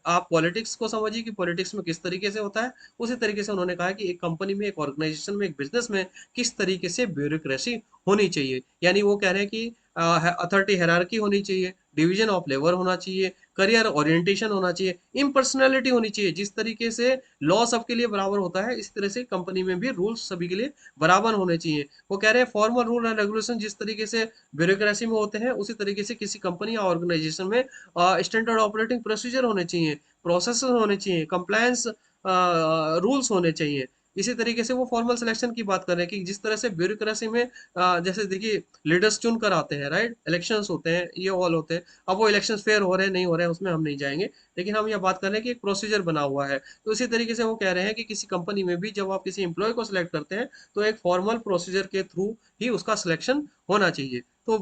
आप पॉलिटिक्स को समझिए कि पॉलिटिक्स में किस तरीके से होता है। उसी तरीके से उन्होंने कहा कि एक कंपनी में, एक ऑर्गेनाइजेशन में, एक बिजनेस में किस तरीके से ब्यूरोक्रेसी होनी चाहिए। यानी वो कह रहे हैं कि अथॉरिटी हायरार्की होनी चाहिए, डिवीजन ऑफ लेबर होना चाहिए, करियर ओरिएंटेशन होना चाहिए, इम्पर्सनैलिटी होनी चाहिए। जिस तरीके से लॉ सबके लिए बराबर होता है, इस तरह से कंपनी में भी रूल्स सभी के लिए बराबर होने चाहिए। वो कह रहे हैं फॉर्मल रूल एंड रेगुलेशन जिस तरीके से ब्यूरोक्रेसी में होते हैं, उसी तरीके से किसी कंपनी या ऑर्गेनाइजेशन में स्टैंडर्ड ऑपरेटिंग प्रोसीजर होने चाहिए, प्रोसेस होने चाहिए, कंप्लायंस रूल्स होने चाहिए। इसी तरीके से वो फॉर्मल सिलेक्शन की बात कर रहे हैं कि जिस तरह से ब्यूरोक्रेसी में जैसे देखिए लीडर्स चुन कर आते हैं, राइट, इलेक्शंस होते हैं, ये ऑल होते हैं। अब वो इलेक्शंस फेयर हो रहे हैं नहीं हो रहे हैं उसमें हम नहीं जाएंगे, लेकिन हम ये बात कर रहे हैं कि एक प्रोसीजर बना हुआ है। तो इसी तरीके से वो कह रहे हैं कि किसी कंपनी में भी जब आप किसी एम्प्लॉय को सिलेक्ट करते हैं, तो एक फॉर्मल प्रोसीजर के थ्रू ही उसका सिलेक्शन होना चाहिए। तो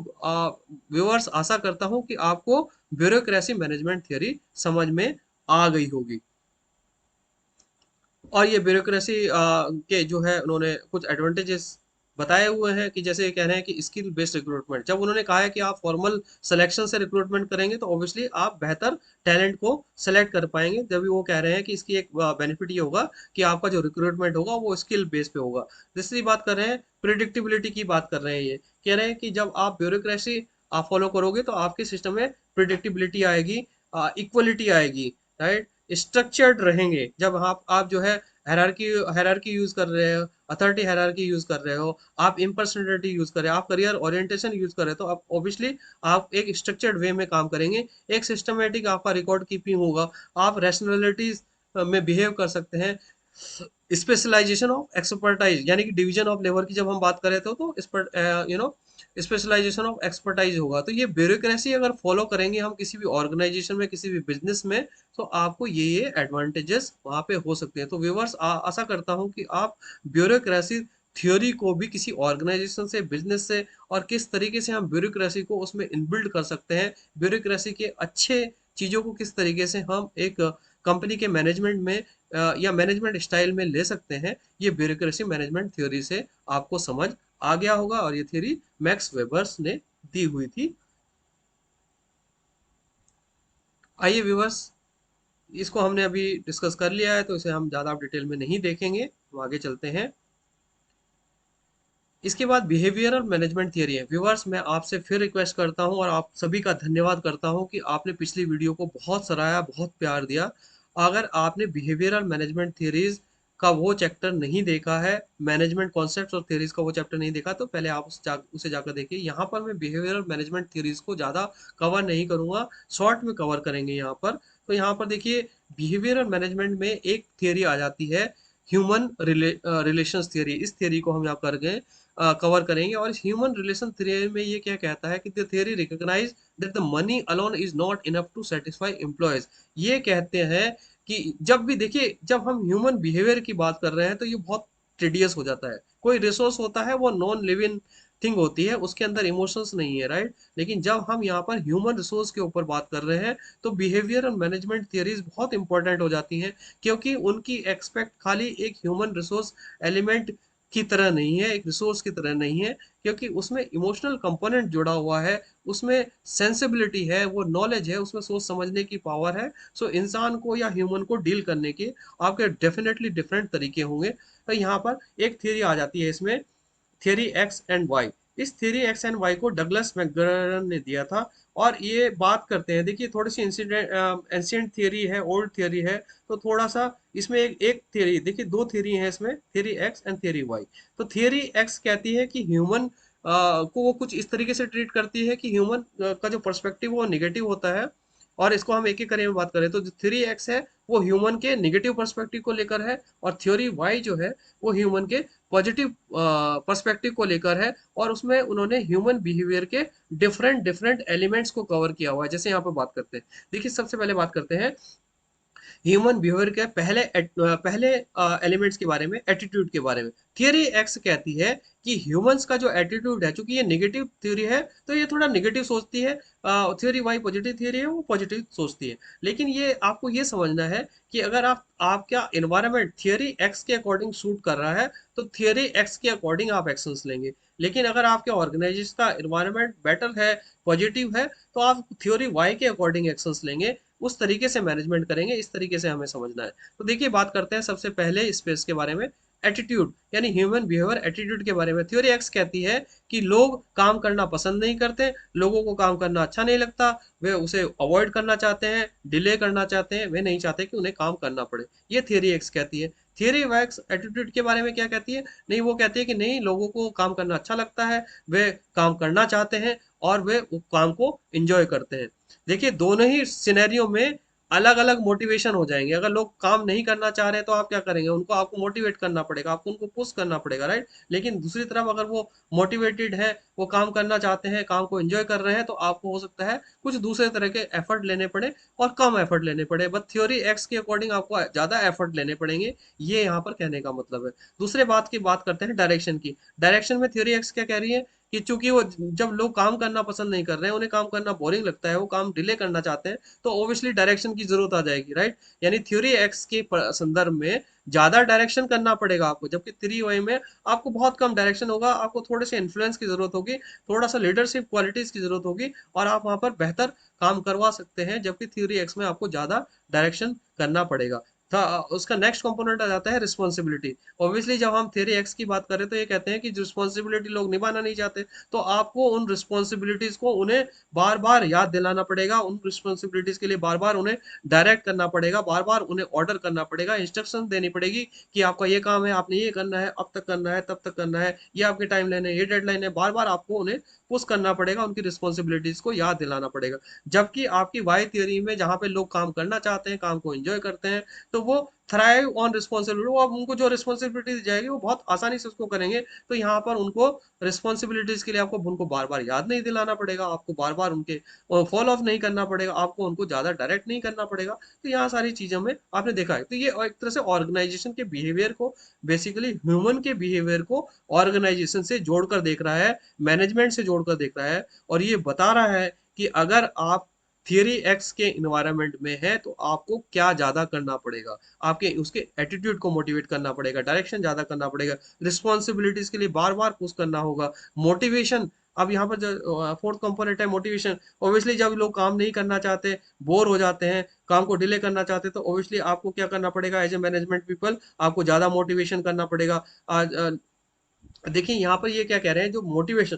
व्यूअर्स, आशा करता हूँ कि आपको ब्यूरोक्रेसी मैनेजमेंट थियरी समझ में आ गई होगी। और ये ब्यूरोक्रेसी के जो है उन्होंने कुछ एडवांटेजेस बताए हुए हैं कि जैसे ये कह रहे हैं कि स्किल बेस्ड रिक्रूटमेंट, जब उन्होंने कहा है कि आप फॉर्मल सिलेक्शन से रिक्रूटमेंट करेंगे तो ऑब्वियसली आप बेहतर टैलेंट को सेलेक्ट कर पाएंगे, जब भी वो कह रहे हैं कि इसकी एक बेनिफिट ये होगा कि आपका जो रिक्रूटमेंट होगा वो स्किल बेस पे होगा। दूसरी बात कर रहे हैं, प्रिडिक्टिबिलिटी की बात कर रहे हैं, ये कह रहे हैं कि जब आप ब्यूरोक्रेसी आप फॉलो करोगे तो आपके सिस्टम में प्रिडिक्टिबिलिटी आएगी, इक्वलिटी आएगी, राइट, स्ट्रक्चर्ड रहेंगे। जब आप जो है हायरार्की हायरार्की यूज कर रहे हो, अथॉरिटी हायरार्की यूज कर रहे हो, आप इम्पर्सनैलिटी यूज कर रहे हो, आप करियर ओरिएंटेशन यूज कर रहे हो, तो आप ऑब्वियसली आप एक स्ट्रक्चर्ड वे में काम करेंगे, एक सिस्टमेटिक आपका रिकॉर्ड कीपिंग होगा, आप रैशनैलिटीज में बिहेव कर सकते हैं। स्पेशलाइजेशन ऑफ एक्सपर्टाइज यानी कि डिवीजन ऑफ लेबर की जब हम बात करें तो you know specialisation of expertise होगा। तो ये ब्यूरोक्रेसी अगर फॉलो करेंगे हम किसी भी ऑर्गेनाइजेशन में, किसी भी बिजनेस में, तो आपको ये एडवांटेजेस वहां पे हो सकते हैं। तो व्यूअर्स, आशा करता हूँ कि आप ब्यूरोक्रेसी थ्योरी को भी किसी ऑर्गेनाइजेशन से, बिजनेस से, और किस तरीके से हम ब्यूरोक्रेसी को उसमें इनबिल्ड कर सकते हैं, ब्यूरोक्रेसी के अच्छे चीजों को किस तरीके से हम एक कंपनी के मैनेजमेंट में या मैनेजमेंट स्टाइल में ले सकते हैं, ये ब्यूरोक्रेसी मैनेजमेंट थ्योरी से आपको समझ आ गया होगा। और ये थ्योरी मैक्स वेबर्स ने दी हुई थी। आइए व्यूवर्स, इसको हमने अभी डिस्कस कर लिया है तो इसे हम ज़्यादा डिटेल में नहीं देखेंगे, हम आगे चलते हैं। इसके बाद बिहेवियरल मैनेजमेंट थियरी है। व्यूअर्स, मैं आपसे फिर रिक्वेस्ट करता हूं और आप सभी का धन्यवाद करता हूं कि आपने पिछली वीडियो को बहुत सराहा, बहुत प्यार दिया। अगर आपने बिहेवियरल मैनेजमेंट थियरीज का वो चैप्टर नहीं देखा है, मैनेजमेंट कॉन्सेप्ट्स और थियरीज का वो चैप्टर नहीं देखा, तो पहले आप उसे जाकर देखिए। यहाँ पर मैं बिहेवियरल मैनेजमेंट थियरीज को ज़्यादा कवर नहीं करूँगा, शॉर्ट में कवर करेंगे यहाँ पर। तो यहाँ पर देखिए, बिहेवियरल मैनेजमेंट में एक थियरी आ जाती है, ह्यूमन रिलेशंस थियरी। इस थियरी को हम यहाँ कर गए कवर करेंगे। और इस ह्यूमन रिलेशन थियरी में ये क्या कहता है कि the theory recognise that the money alone is not enough to satisfy employees. ये कहते हैं कि जब भी देखिए, जब हम ह्यूमन बिहेवियर की बात कर रहे हैं तो ये बहुत टेडियस हो जाता है। कोई रिसोर्स होता है वो नॉन लिविंग थिंग होती है, उसके अंदर इमोशंस नहीं है, राइट। लेकिन जब हम यहाँ पर ह्यूमन रिसोर्स के ऊपर बात कर रहे हैं तो बिहेवियर और मैनेजमेंट थियरीज बहुत इंपॉर्टेंट हो जाती हैं, क्योंकि उनकी एक्सपेक्ट खाली एक ह्यूमन रिसोर्स एलिमेंट की तरह नहीं है, एक रिसोर्स की तरह नहीं है, क्योंकि उसमें इमोशनल कंपोनेंट जुड़ा हुआ है, उसमें सेंसिबिलिटी है, वो नॉलेज है, उसमें सोच समझने की पावर है। सो इंसान को या ह्यूमन को डील करने के आपके डेफिनेटली डिफरेंट तरीके होंगे। तो यहाँ पर एक थियरी आ जाती है इसमें, थियरी एक्स एंड वाई। इस थियरी एक्स एंड वाई को डगलस मैकडर्न ने दिया था। और ये बात करते हैं, देखिए थोड़ी सी इंसिडेंट एंशियंट थियरी है, ओल्ड थियरी है, तो थोड़ा सा इसमें एक थियरी देखिए, दो थियरी है इसमें, theory X and theory Y. तो थियरी एक्स कहती है कि ह्यूमन को वो कुछ इस तरीके से ट्रीट करती है कि ह्यूमन का जो पर्सपेक्टिव वो निगेटिव होता है। और इसको हम एक एक करके में बात करें तो जो थ्योरी एक्स है वो ह्यूमन के निगेटिव पर्सपेक्टिव को लेकर है, और थ्योरी वाई जो है वो ह्यूमन के पॉजिटिव पर्सपेक्टिव को लेकर है। और उसमें उन्होंने ह्यूमन बिहेवियर के डिफरेंट डिफरेंट एलिमेंट्स को कवर किया हुआ है। जैसे यहाँ पे बात करते हैं, देखिए सबसे पहले बात करते हैं ह्यूमन बिहेवियर के पहले एलिमेंट्स के बारे में, एटीट्यूड के बारे में। थियरी एक्स कहती है कि ह्यूमंस का जो एटीट्यूड है, चूंकि ये नेगेटिव थ्योरी है तो ये थोड़ा नेगेटिव सोचती है। थ्योरी वाई पॉजिटिव थ्योरी है, वो पॉजिटिव सोचती है। लेकिन ये आपको ये समझना है कि अगर आपका इन्वायरमेंट थियरी एक्स के अकॉर्डिंग सूट कर रहा है तो थियरी एक्स के अकॉर्डिंग आप एक्शंस लेंगे। लेकिन अगर आपके ऑर्गेनाइजेशन का इन्वायरमेंट बेटर है, पॉजिटिव है, तो आप थ्योरी वाई के अकॉर्डिंग एक्शंस लेंगे, उस तरीके से मैनेजमेंट करेंगे। इस तरीके से हमें समझना है। तो देखिए बात करते हैं सबसे पहले स्पेस के बारे में, एटीट्यूड यानी ह्यूमन बिहेवियर एटीट्यूड के बारे में। थ्योरी एक्स कहती है कि लोग काम करना पसंद नहीं करते, लोगों को काम करना अच्छा नहीं लगता, वे उसे अवॉइड करना चाहते हैं, डिले करना चाहते हैं, वे नहीं चाहते कि उन्हें काम करना पड़े। ये थ्योरी एक्स कहती है। थियरी वैक्स एटीट्यूड के बारे में क्या कहती है? नहीं, वो कहती है कि नहीं, लोगों को काम करना अच्छा लगता है, वे काम करना चाहते हैं और वे काम को एंजॉय करते हैं। देखिए दोनों ही सिनेरियो में अलग अलग मोटिवेशन हो जाएंगे। अगर लोग काम नहीं करना चाह रहे हैं तो आप क्या करेंगे? उनको आपको मोटिवेट करना पड़ेगा, आपको उनको पुश करना पड़ेगा, राइट। लेकिन दूसरी तरफ अगर वो मोटिवेटेड है, वो काम करना चाहते हैं, काम को एंजॉय कर रहे हैं, तो आपको हो सकता है कुछ दूसरे तरह के एफर्ट लेने पड़े और कम एफर्ट लेने पड़े। बट थ्योरी एक्स के अकॉर्डिंग आपको ज्यादा एफर्ट लेने पड़ेंगे, ये यहाँ पर कहने का मतलब है। दूसरे बात की बात करते हैं डायरेक्शन की। डायरेक्शन में थ्योरी एक्स क्या कह रही है कि चूंकि वो जब लोग काम करना पसंद नहीं कर रहे हैं, उन्हें काम करना बोरिंग लगता है, वो काम डिले करना चाहते हैं, तो ऑब्वियसली डायरेक्शन की जरूरत आ जाएगी, राइट। यानी थ्योरी एक्स के संदर्भ में ज्यादा डायरेक्शन करना पड़ेगा आपको, जबकि थ्योरी वाई में आपको बहुत कम डायरेक्शन होगा, आपको थोड़े से इन्फ्लुएंस की जरूरत होगी, थोड़ा सा लीडरशिप क्वालिटीज की जरूरत होगी, और आप वहां पर बेहतर काम करवा सकते हैं, जबकि थ्योरी एक्स में आपको ज्यादा डायरेक्शन करना पड़ेगा। था उसका नेक्स्ट कंपोनेंट आ जाता है रिस्पॉन्सिबिलिटी। ऑब्वियसली जब हम थ्योरी एक्स की बात करें तो ये कहते हैं कि रिस्पॉन्सिबिलिटी लोग निभाना नहीं चाहते, तो आपको उन रिस्पॉन्सिबिलिटीज को उन्हें बार बार याद दिलाना पड़ेगा, उन रिस्पॉन्सिबिलिटीज के लिए बार बार उन्हें डायरेक्ट करना पड़ेगा, बार बार उन्हें ऑर्डर करना पड़ेगा, इंस्ट्रक्शन देनी पड़ेगी कि आपका ये काम है, आपने ये करना है, अब तक करना है, तब तक करना है, ये आपकी टाइम लाइन है, ये डेडलाइन है, बार बार आपको उन्हें पुश करना पड़ेगा, उनकी रिस्पॉन्सिबिलिटीज को याद दिलाना पड़ेगा। जबकि आपकी वाई थियरी में जहां पे लोग काम करना चाहते हैं, काम को एंजॉय करते हैं, तो वो थ्राइव ऑन रिस्पॉन्सिबिलिटी, वो अब उनको जो रिस्पॉन्सिबिलिटी दी जाएगी वो बहुत आसानी से उसको करेंगे। तो यहाँ पर उनको रिस्पॉन्सिबिलिटीज के लिए आपको उनको बार बार याद नहीं दिलाना पड़ेगा, आपको बार बार उनके फॉलो ऑफ नहीं करना पड़ेगा, आपको उनको ज्यादा डायरेक्ट नहीं करना पड़ेगा। तो यहाँ सारी चीजों में आपने देखा है, तो ये एक तरह से ऑर्गेनाइजेशन के बिहेवियर को, बेसिकली ह्यूमन के बिहेवियर को ऑर्गेनाइजेशन से जोड़कर देख रहा है, मैनेजमेंट से जोड़कर देख रहा है, और ये बता रहा है कि अगर आप थियरी एक्स के इन्वायरमेंट में है तो आपको क्या ज्यादा करना पड़ेगा, आपके उसके एटीट्यूड को मोटिवेट करना पड़ेगा, डायरेक्शन ज्यादा करना पड़ेगा, रिस्पॉन्सिबिलिटीज के लिए बार बार पुश करना होगा, मोटिवेशन। अब यहाँ पर जो फोर्थ कंपोनेंट है मोटिवेशन, ऑब्वियसली जब लोग काम नहीं करना चाहते, बोर हो जाते हैं, काम को डिले करना चाहते हैं, तो ऑब्वियसली आपको क्या करना पड़ेगा एज ए मैनेजमेंट पीपल, आपको ज्यादा मोटिवेशन करना पड़ेगा। देखिए यहाँ पर ये क्या कह रहे हैं, जो मोटिवेशन,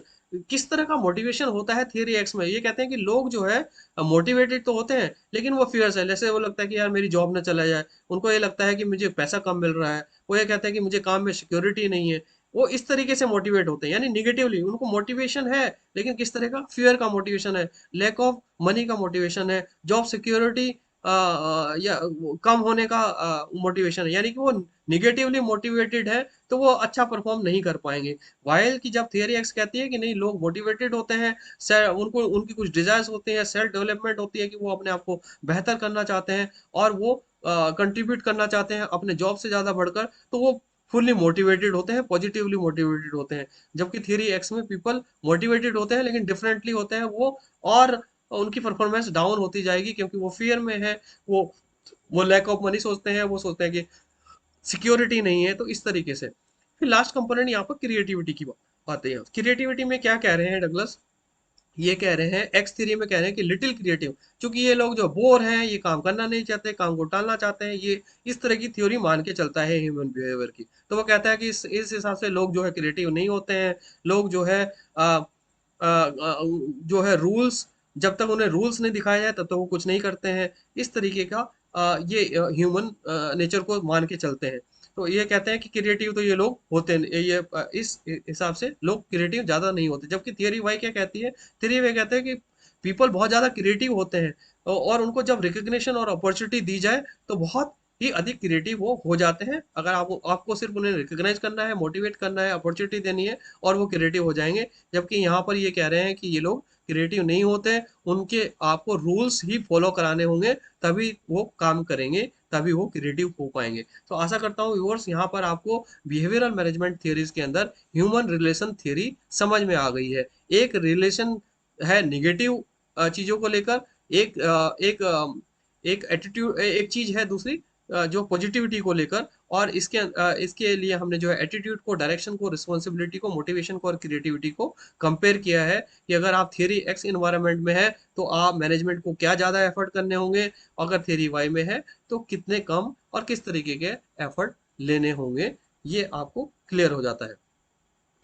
किस तरह का मोटिवेशन होता है थियरी एक्स में, ये कहते हैं कि लोग जो है मोटिवेटेड तो होते हैं, लेकिन वो फियर्स है, जैसे वो लगता है कि यार मेरी जॉब ना चला जाए, उनको ये लगता है कि मुझे पैसा कम मिल रहा है, वो ये कहते हैं कि मुझे काम में सिक्योरिटी नहीं है, वो इस तरीके से मोटिवेट होते हैं, यानी निगेटिवली उनको मोटिवेशन है, लेकिन किस तरह का, फियर का मोटिवेशन है, लैक ऑफ मनी का मोटिवेशन है, जॉब सिक्योरिटी या कम होने का मोटिवेशन है, यानी कि वो निगेटिवली मोटिवेटेड है, तो वो अच्छा परफॉर्म नहीं कर पाएंगे। वाइल की जब थियरी एक्स कहती है कि नहीं, लोग मोटिवेटेड होते हैं, उनको उनकी कुछ डिजायर्स होते हैं, सेल्फ डेवलपमेंट होती है कि वो अपने आप को बेहतर करना चाहते हैं, और वो कंट्रीब्यूट करना चाहते हैं अपने जॉब से ज्यादा बढ़कर, तो वो फुल्ली मोटिवेटेड होते हैं, पॉजिटिवली मोटिवेटेड होते हैं। जबकि थियरी एक्स में पीपल मोटिवेटेड होते हैं, लेकिन डिफरेंटली होते हैं वो, और उनकी परफॉर्मेंस डाउन होती जाएगी, क्योंकि वो फियर में है, वो वो लैक ऑफ मनी सोचते हैं, वो सोचते हैं कि सिक्योरिटी नहीं है, तो इस तरीके से। फिर लास्ट कंपोनेंट यहाँ पर क्रिएटिविटी की बात है। क्रिएटिविटी में क्या कह रहे हैं डगलस, ये कह रहे हैं एक्स थ्री में कह रहे हैं कि लिटिल क्रिएटिव, क्योंकि ये लोग जो बोर हैं, ये काम करना नहीं चाहते, काम को टालना चाहते हैं, ये इस तरह की थ्योरी मान के चलता है ह्यूमन बिहेवियर की। तो वो कहता है कि इस हिसाब से लोग जो है क्रिएटिव नहीं होते हैं, लोग जो है जो है रूल्स, जब तक उन्हें रूल्स नहीं दिखाया जाए तब तक वो कुछ नहीं करते हैं, इस तरीके का ये ह्यूमन नेचर को मान के चलते हैं। तो ये कहते हैं कि क्रिएटिव तो ये लोग होते नहीं, ये इस हिसाब से लोग क्रिएटिव ज्यादा नहीं होते। जबकि थियरी वाई क्या कहती है, थियरी वाई कहते हैं कि पीपल बहुत ज्यादा क्रिएटिव होते हैं, और उनको जब रिकग्निशन और अपॉर्चुनिटी दी जाए तो बहुत ही अधिक क्रिएटिव वो हो जाते हैं। अगर आपको सिर्फ उन्हें रिकग्नाइज करना है, मोटिवेट करना है, अपॉर्चुनिटी देनी है, और वो क्रिएटिव हो जाएंगे। जबकि यहाँ पर ये कह रहे हैं कि ये लोग क्रिएटिव नहीं होते, उनके आपको रूल्स ही फॉलो कराने होंगे, तभी वो काम करेंगे, तभी वो क्रिएटिव हो पाएंगे। तो आशा करता हूँ व्यूअर्स, यहाँ पर आपको बिहेवियरल मैनेजमेंट थियरीज के अंदर ह्यूमन रिलेशन थियरी समझ में आ गई है। एक रिलेशन है निगेटिव चीजों को लेकर, एक एटीट्यूड, एक चीज है दूसरी जो पॉजिटिविटी को लेकर, और इसके लिए हमने जो है एटीट्यूड को, डायरेक्शन को, रिस्पॉन्सिबिलिटी को, मोटिवेशन को और क्रिएटिविटी को कंपेयर किया है, कि अगर आप थियरी एक्स इन्वायरमेंट में है तो आप मैनेजमेंट को क्या ज्यादा एफर्ट करने होंगे, अगर थियरी वाई में है तो कितने कम और किस तरीके के एफर्ट लेने होंगे, ये आपको क्लियर हो जाता है।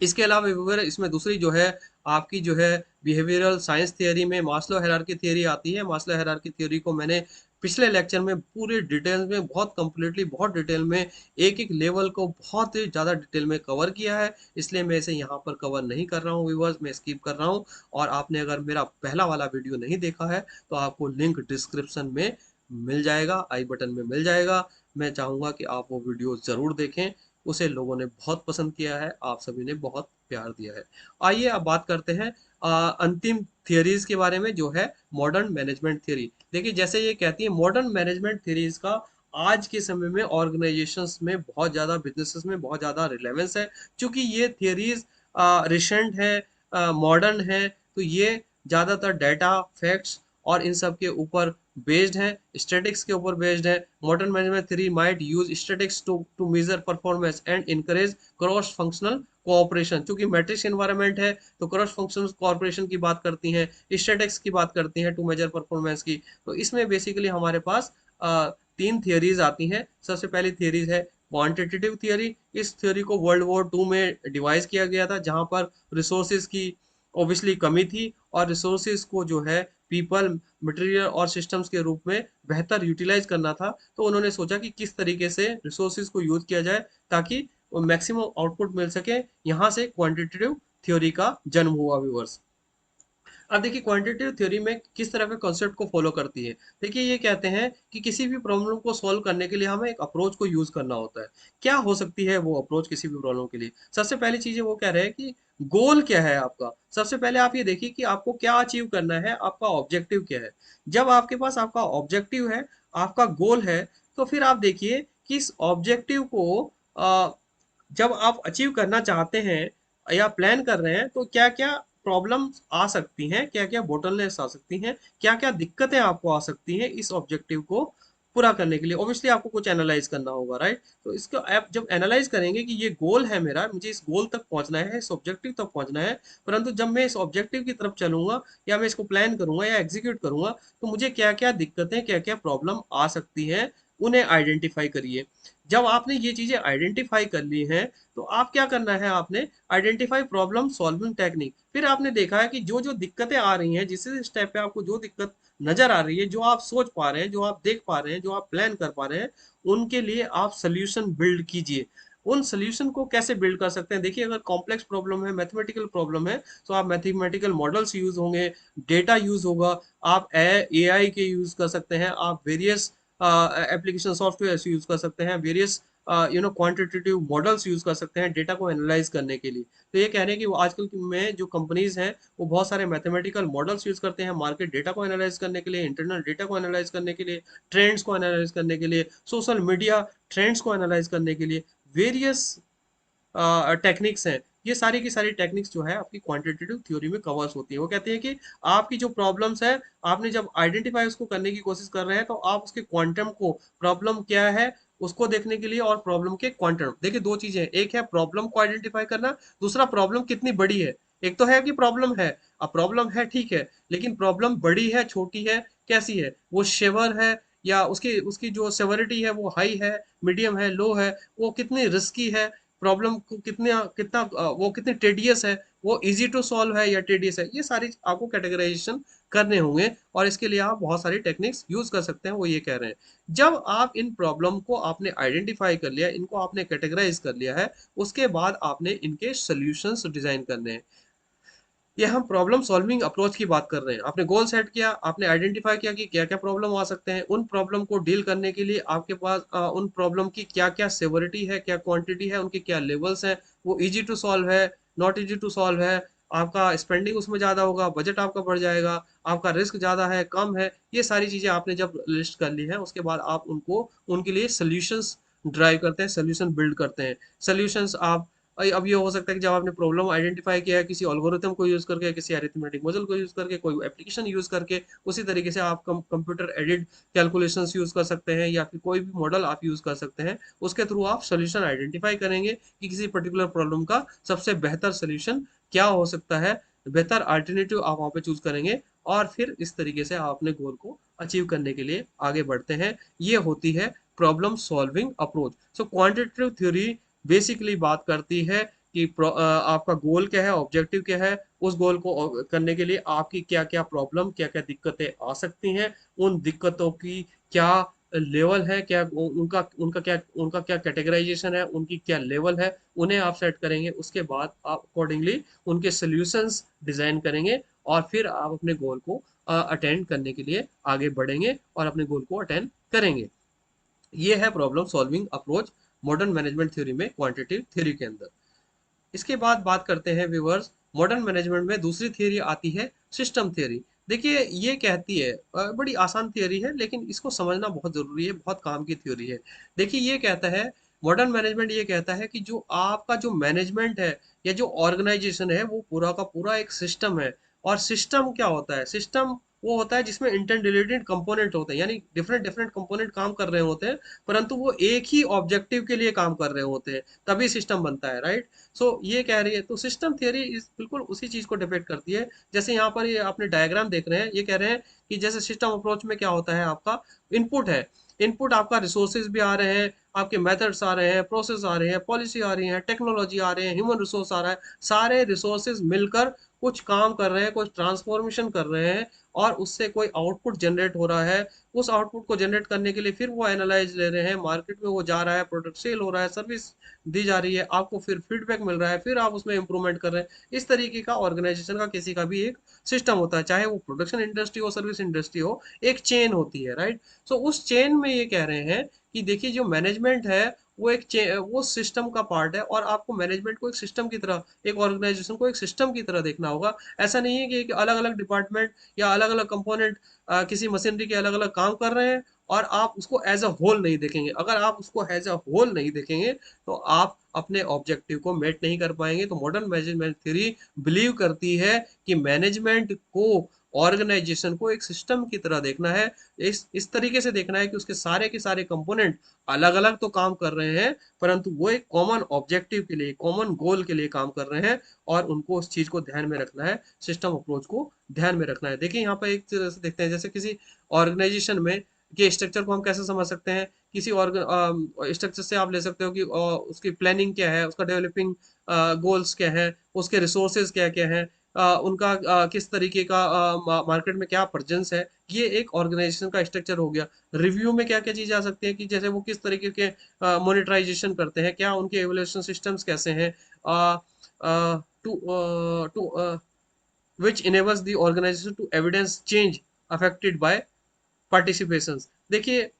इसके अलावा behavioral, इसमें दूसरी जो है आपकी जो है बिहेवियरल साइंस थियरी में मास्लो हायरार्की थियरी आती है। मास्लो हायरार्की थियरी को मैंने पिछले लेक्चर में पूरे डिटेल में, बहुत कंप्लीटली, बहुत डिटेल में, एक एक लेवल को बहुत ही ज़्यादा डिटेल में कवर किया है, इसलिए मैं इसे यहाँ पर कवर नहीं कर रहा हूँ व्यूअर्स, मैं स्किप कर रहा हूँ। और आपने अगर मेरा पहला वाला वीडियो नहीं देखा है तो आपको लिंक डिस्क्रिप्शन में मिल जाएगा, आई बटन में मिल जाएगा। मैं चाहूँगा कि आप वो वीडियो ज़रूर देखें, उसे लोगों ने बहुत पसंद किया है, आप सभी ने बहुत प्यार दिया है। आइए अब बात करते हैं अंतिम थियरीज के बारे में, जो है मॉडर्न मैनेजमेंट थियरी। देखिए जैसे ये कहती है मॉडर्न मैनेजमेंट थियरीज का आज के समय में ऑर्गेनाइजेशंस में बहुत ज़्यादा, बिजनेसेस में बहुत ज़्यादा रिलेवेंस है, क्योंकि ये थियरीज रिसेंट है, मॉडर्न है, तो ये ज़्यादातर डेटा, फैक्ट्स और इन सब के ऊपर बेस्ड है, स्टैटिक्स के ऊपर बेस्ड है। Modern management theory might use statics to measure performance and encourage cross functional cooperation. चूंकि मैट्रिक्स एनवायरनमेंट है तो क्रॉस फंक्शनल कोऑपरेशन की बात करती हैं, स्टैटिक्स की बात करती हैं टू मेजर परफॉर्मेंस की। तो इसमें बेसिकली हमारे पास तीन थियरीज आती हैं। सबसे पहली थियरीज है क्वांटिटेटिव थियरी। इस थियरी को वर्ल्ड वॉर टू में डिवाइस किया गया था, जहां पर रिसोर्सेज की ऑब्वियसली कमी थी और रिसोर्सेज को जो है पीपल, मटेरियल और सिस्टम्स के रूप में बेहतर यूटिलाइज करना था। तो उन्होंने सोचा कि किस तरीके से रिसोर्सेज को यूज किया जाए ताकि मैक्सिमम आउटपुट मिल सके। यहाँ से क्वांटिटेटिव थ्योरी का जन्म हुआ व्यूअर्स। अब देखिए क्वांटिटेटिव थ्योरी में किस तरह के कॉन्सेप्ट को फॉलो करती है। देखिए ये कहते हैं कि किसी भी प्रॉब्लम को सॉल्व करने के लिए हमें एक अप्रोच को यूज करना होता है। क्या हो सकती है वो अप्रोच किसी भी प्रॉब्लम के लिए? सबसे पहली चीज वो कह रहे हैं कि गोल क्या है आपका। सबसे पहले आप ये देखिए कि आपको क्या अचीव करना है, आपका ऑब्जेक्टिव क्या है। जब आपके पास आपका ऑब्जेक्टिव है, आपका गोल है, तो फिर आप देखिए कि इस ऑब्जेक्टिव को जब आप अचीव करना चाहते हैं या प्लान कर रहे हैं, तो क्या क्या प्रॉब्लम आ सकती हैं, क्या क्या बोटलनेक्स आ सकती हैं, क्या क्या दिक्कतें आपको आ सकती हैं इस ऑब्जेक्टिव को पूरा करने के लिए। ऑब्वियसली आपको कुछ एनालाइज करना होगा, राइट। तो इसको आप जब एनालाइज करेंगे कि ये गोल है मेरा, मुझे इस गोल तक पहुंचना है, इस ऑब्जेक्टिव तक पहुंचना है, परंतु जब मैं इस ऑब्जेक्टिव की तरफ चलूंगा या मैं इसको प्लान करूंगा या एग्जीक्यूट करूंगा, तो मुझे क्या क्या दिक्कतें, क्या क्या प्रॉब्लम आ सकती हैं, उन्हें आइडेंटिफाई करिए। जब आपने ये चीजें आइडेंटिफाई कर ली हैं, तो आप क्या करना है, आपने आइडेंटिफाई प्रॉब्लम सॉल्विंग टेक्निक। फिर आपने देखा है कि जो जो दिक्कतें आ रही हैं, जिस स्टेप पे आपको जो दिक्कत नजर आ रही है, जो आप सोच पा रहे हैं, जो आप देख पा रहे हैं, जो आप प्लान कर पा रहे हैं, उनके लिए आप सोल्यूशन बिल्ड कीजिए। उन सोल्यूशन को कैसे बिल्ड कर सकते हैं? देखिए अगर कॉम्प्लेक्स प्रॉब्लम है, मैथमेटिकल प्रॉब्लम है, तो आप मैथमेटिकल मॉडल्स यूज होंगे, डेटा यूज होगा, आप एआई के यूज कर सकते हैं, आप वेरियस एप्लीकेशन सॉफ्टवेयर यूज कर सकते हैं, वेरियस क्वांटिटेटिव मॉडल्स यूज कर सकते हैं डेटा को एनालाइज करने के लिए। तो ये कह रहे हैं कि वो आजकल में जो कंपनीज हैं वो बहुत सारे मैथमेटिकल मॉडल्स यूज करते हैं मार्केट डेटा को एनालाइज करने के लिए, इंटरनल डेटा को एनालाइज करने के लिए, ट्रेंड्स को एनालाइज करने के लिए, सोशल मीडिया ट्रेंड्स को एनालाइज करने के लिए वेरियस टेक्निक्स हैं। ये सारी की सारी टेक्निक्स जो है आपकी क्वांटिटेटिव थ्योरी में कवर्स होती है। वो कहते हैं कि आपकी जो प्रॉब्लम्स है, आपने जब आइडेंटिफाई उसको करने की कोशिश कर रहे हैं, तो आप उसके क्वांटम को, प्रॉब्लम क्या है उसको देखने के लिए, और प्रॉब्लम के क्वांटम। देखिए दो चीजें हैं, एक है प्रॉब्लम को आइडेंटिफाई करना, दूसरा प्रॉब्लम कितनी बड़ी है। एक तो है कि प्रॉब्लम है, अब प्रॉब्लम है ठीक है, लेकिन प्रॉब्लम बड़ी है, छोटी है, कैसी है, वो शेवर है या उसकी उसकी जो सेवरिटी है वो हाई है, मीडियम है, लो है, वो कितनी रिस्की है, प्रॉब्लम को कितना कितना वो कितनी टेडियस है, वो इजी टू सॉल्व है या टेडियस है। ये सारी आपको कैटेगराइजेशन करने होंगे और इसके लिए आप बहुत सारी टेक्निक्स यूज कर सकते हैं, वो ये कह रहे हैं। जब आप इन प्रॉब्लम को आपने आइडेंटिफाई कर लिया, इनको आपने कैटेगराइज कर लिया है, उसके बाद आपने इनके सोल्यूशंस डिजाइन करने हैं। ये हम प्रॉब्लम सॉल्विंग अप्रोच की बात कर रहे हैं। आपने गोल सेट किया, आपने आइडेंटिफाई किया कि क्या क्या प्रॉब्लम आ सकते हैं, उन प्रॉब्लम को डील करने के लिए आपके पास उन प्रॉब्लम की क्या क्या सेवरिटी है, क्या क्वांटिटी है, उनके क्या लेवल्स हैं, वो इजी टू सॉल्व है, नॉट इजी टू सॉल्व है, आपका स्पेंडिंग उसमें ज्यादा होगा, बजट आपका बढ़ जाएगा, आपका रिस्क ज्यादा है, कम है। ये सारी चीजें आपने जब लिस्ट कर ली है, उसके बाद आप उनको उनके लिए सोल्यूशंस ड्राइव करते हैं, सोल्यूशन बिल्ड करते हैं। सोल्यूशंस आप अब ये हो सकता है कि जब आपने प्रॉब्लम आइडेंटिफाई किया है, किसी एल्गोरिथम को यूज करके, किसी अरिथमेटिक मॉडल को यूज करके, कोई एप्लीकेशन यूज करके, उसी तरीके से आप कंप्यूटर एडेड कैलकुलेशंस यूज कर सकते हैं या फिर कोई भी मॉडल आप यूज कर सकते हैं। उसके थ्रू आप सोल्यूशन आइडेंटिफाई करेंगे कि किसी पर्टिकुलर प्रॉब्लम का सबसे बेहतर सोल्यूशन क्या हो सकता है, बेहतर अल्टरनेटिव आप वहाँ पे चूज करेंगे, और फिर इस तरीके से आप अपने गोल को अचीव करने के लिए आगे बढ़ते हैं। ये होती है प्रॉब्लम सॉल्विंग अप्रोच। सो क्वांटिटेटिव थ्योरी बेसिकली बात करती है कि आपका गोल क्या है, ऑब्जेक्टिव क्या है, उस गोल को करने के लिए आपकी क्या क्या प्रॉब्लम, क्या क्या दिक्कतें आ सकती हैं, उन दिक्कतों की क्या लेवल है, क्या उनका उनका क्या कैटेगराइजेशन है, उनकी क्या लेवल है, उन्हें आप सेट करेंगे। उसके बाद आप अकॉर्डिंगली उनके सोल्यूशंस डिजाइन करेंगे और फिर आप अपने गोल को अटेंड करने के लिए आगे बढ़ेंगे और अपने गोल को अटेंड करेंगे। ये है problem solving approach modern management theory में, क्वांटिटेटिव थ्योरी के अंदर। इसके बाद बात करते हैं व्यूअर्स, मॉडर्न मैनेजमेंट में दूसरी थियरी आती है सिस्टम थियरी। देखिए ये कहती है, बड़ी आसान थियरी है लेकिन इसको समझना बहुत जरूरी है, बहुत काम की थ्योरी है। देखिए ये कहता है मॉडर्न मैनेजमेंट ये कहता है कि जो आपका जो मैनेजमेंट है या जो ऑर्गेनाइजेशन है वो पूरा का पूरा एक सिस्टम है। और सिस्टम क्या होता है? सिस्टम वो होता है जिसमें इंटरडिलेटेड कंपोनेंट होते हैं, यानी डिफरेंट डिफरेंट कंपोनेंट काम कर रहे होते हैं, परंतु वो एक ही ऑब्जेक्टिव के लिए काम कर रहे होते हैं, तभी सिस्टम बनता है, राइट? सो ये कह रही है, तो सिस्टम थियरी इस बिल्कुल उसी चीज को डिपेक्ट करती है। जैसे यहाँ पर ये आपने डायग्राम देख रहे हैं, ये कह रहे हैं कि जैसे सिस्टम अप्रोच में क्या होता है, आपका इनपुट है, इनपुट आपका रिसोर्सेज भी आ रहे हैं, आपके मेथड्स आ रहे हैं, प्रोसेस आ रहे हैं, पॉलिसी आ रही है, टेक्नोलॉजी आ रहे हैं, ह्यूमन रिसोर्स आ रहा है, सारे रिसोर्सेज मिलकर कुछ काम कर रहे हैं, कुछ ट्रांसफॉर्मेशन कर रहे हैं, और उससे कोई आउटपुट जनरेट हो रहा है। उस आउटपुट को जनरेट करने के लिए फिर वो एनालाइज ले रहे हैं, मार्केट में वो जा रहा है, प्रोडक्ट सेल हो रहा है, सर्विस दी जा रही है, आपको फिर फीडबैक मिल रहा है, फिर आप उसमें इंप्रूवमेंट कर रहे हैं। इस तरीके का ऑर्गेनाइजेशन का किसी का भी एक सिस्टम होता है, चाहे वो प्रोडक्शन इंडस्ट्री हो, सर्विस इंडस्ट्री हो, एक चेन होती है, राइट? सो उस चेन में ये कह रहे हैं कि देखिए जो मैनेजमेंट है वो वो सिस्टम का पार्ट है, और आपको मैनेजमेंट को एक सिस्टम की तरह, एक ऑर्गेनाइजेशन को एक सिस्टम की तरह देखना होगा। ऐसा नहीं है कि अलग अलग डिपार्टमेंट या अलग अलग कंपोनेंट किसी मशीनरी के अलग अलग काम कर रहे हैं और आप उसको एज अ होल नहीं देखेंगे। अगर आप उसको एज अ होल नहीं देखेंगे तो आप अपने ऑब्जेक्टिव को मेट नहीं कर पाएंगे। तो मॉडर्न मैनेजमेंट थ्योरी बिलीव करती है कि मैनेजमेंट को, ऑर्गेनाइजेशन को एक सिस्टम की तरह देखना है। इस तरीके से देखना है कि उसके सारे के सारे कंपोनेंट अलग अलग तो काम कर रहे हैं, परंतु वो एक कॉमन ऑब्जेक्टिव के लिए, कॉमन गोल के लिए काम कर रहे हैं, और उनको उस चीज को ध्यान में रखना है, सिस्टम अप्रोच को ध्यान में रखना है। देखिए यहाँ पर एक तरह से देखते हैं, जैसे किसी ऑर्गेनाइजेशन में के स्ट्रक्चर को हम कैसे समझ सकते हैं? किसी स्ट्रक्चर से आप ले सकते हो कि उसकी प्लानिंग क्या है, उसका डेवलपिंग गोल्स क्या है, उसके रिसोर्सेज क्या क्या है, उनका किस तरीके का मार्केट में क्या प्रेजेंस है। ये एक ऑर्गेनाइजेशन का स्ट्रक्चर हो गया। रिव्यू में क्या क्या चीजें आ सकती है कि जैसे वो किस तरीके के मोनेटाइजेशन करते हैं, क्या उनके एवोल्यूशन सिस्टम्स कैसे हैं, to to which enables the organization to evidence change affected by participations। देखिए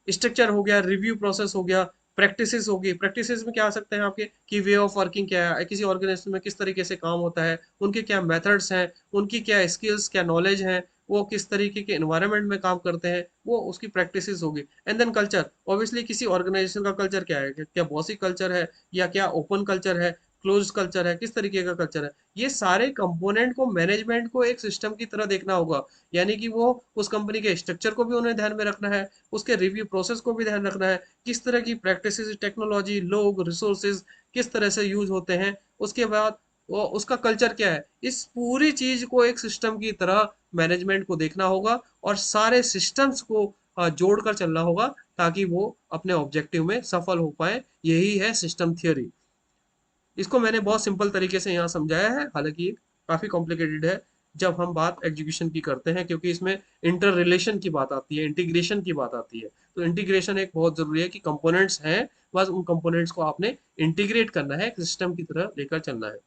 स्ट्रक्चर हो गया, रिव्यू प्रोसेस हो गया, प्रैक्टिसेस होगी। प्रैक्टिसेस में क्या आ सकते हैं आपके कि वे ऑफ वर्किंग क्या है, किसी ऑर्गेनाइजेशन में किस तरीके से काम होता है, उनके क्या मेथड्स हैं, उनकी क्या स्किल्स, क्या नॉलेज है, वो किस तरीके के एनवायरनमेंट में काम करते हैं, वो उसकी प्रैक्टिसेस होगी। एंड देन कल्चर, ऑब्वियसली किसी ऑर्गेनाइजेशन का कल्चर क्या है, क्या बॉसी कल्चर है या क्या ओपन कल्चर है, क्लोज कल्चर है, किस तरीके का कल्चर है। ये सारे कंपोनेंट को मैनेजमेंट को एक सिस्टम की तरह देखना होगा, यानी कि वो उस कंपनी के स्ट्रक्चर को भी उन्हें ध्यान में रखना है, उसके रिव्यू प्रोसेस को भी ध्यान रखना है, किस तरह की प्रैक्टिसेस, टेक्नोलॉजी, लोग, रिसोर्सेज किस तरह से यूज होते हैं, उसके बाद वो उसका कल्चर क्या है। इस पूरी चीज को एक सिस्टम की तरह मैनेजमेंट को देखना होगा, और सारे सिस्टम्स को जोड़कर चलना होगा, ताकि वो अपने ऑब्जेक्टिव में सफल हो पाए। यही है सिस्टम थियोरी। इसको मैंने बहुत सिंपल तरीके से यहाँ समझाया है, हालांकि ये काफी कॉम्प्लिकेटेड है जब हम बात एग्जीक्यूशन की करते हैं, क्योंकि इसमें इंटर रिलेशन की बात आती है, इंटीग्रेशन की बात आती है। तो इंटीग्रेशन एक बहुत जरूरी है कि कंपोनेंट्स हैं, बस उन कंपोनेंट्स को आपने इंटीग्रेट करना है, एक सिस्टम की तरह लेकर चलना है।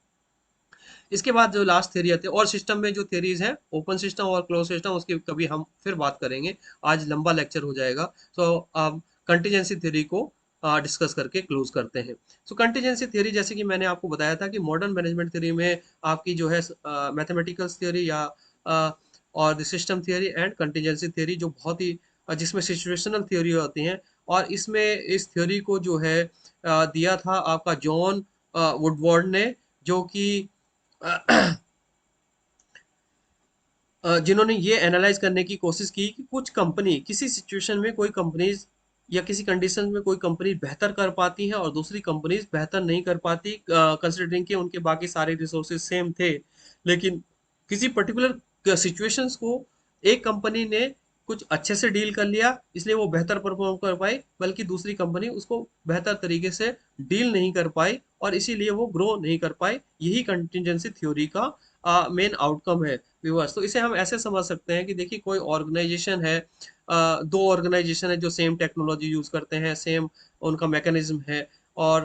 इसके बाद जो लास्ट थ्योरी आती है, और सिस्टम में जो थ्योरीज हैं, ओपन सिस्टम और क्लोज सिस्टम, उसकी कभी हम फिर बात करेंगे, आज लंबा लेक्चर हो जाएगा। तो कंटीजेंसी थ्योरी को डिस्कस करके क्लोज करते हैं। सो कंटीजेंसी थ्योरी, जैसे कि मैंने आपको बताया था कि मॉडर्न मैनेजमेंट थ्योरी में आपकी जो है मैथमेटिकल थ्योरी या और the system theory and contingency theory, जो बहुत ही जिसमें सिचुएशनल थ्योरी होती हैं। और इसमें इस थ्योरी को जो है दिया था आपका जॉन वुडवर्ड ने, जो कि जिन्होंने ये एनालाइज करने की कोशिश की कि कुछ कंपनी किसी सिचुएशन में, कोई कंपनीज या किसी कंडीशन में कोई कंपनी बेहतर कर पाती है और दूसरी कंपनीज बेहतर नहीं कर पाती, कंसिडरिंग कि उनके बाकी सारे रिसोर्सेज सेम थे, लेकिन किसी पर्टिकुलर सिचुएशंस को एक कंपनी ने कुछ अच्छे से डील कर लिया, इसलिए वो बेहतर परफॉर्म कर पाई, बल्कि दूसरी कंपनी उसको बेहतर तरीके से डील नहीं कर पाई, और इसीलिए वो ग्रो नहीं कर पाई। यही कंटिजेंसी थ्योरी का मेन आउटकम है व्यूअर्स। तो इसे हम ऐसे समझ सकते हैं कि देखिए कोई ऑर्गेनाइजेशन है, दो ऑर्गेनाइजेशन है जो सेम टेक्नोलॉजी यूज करते हैं, सेम उनका मैकेनिज्म है, और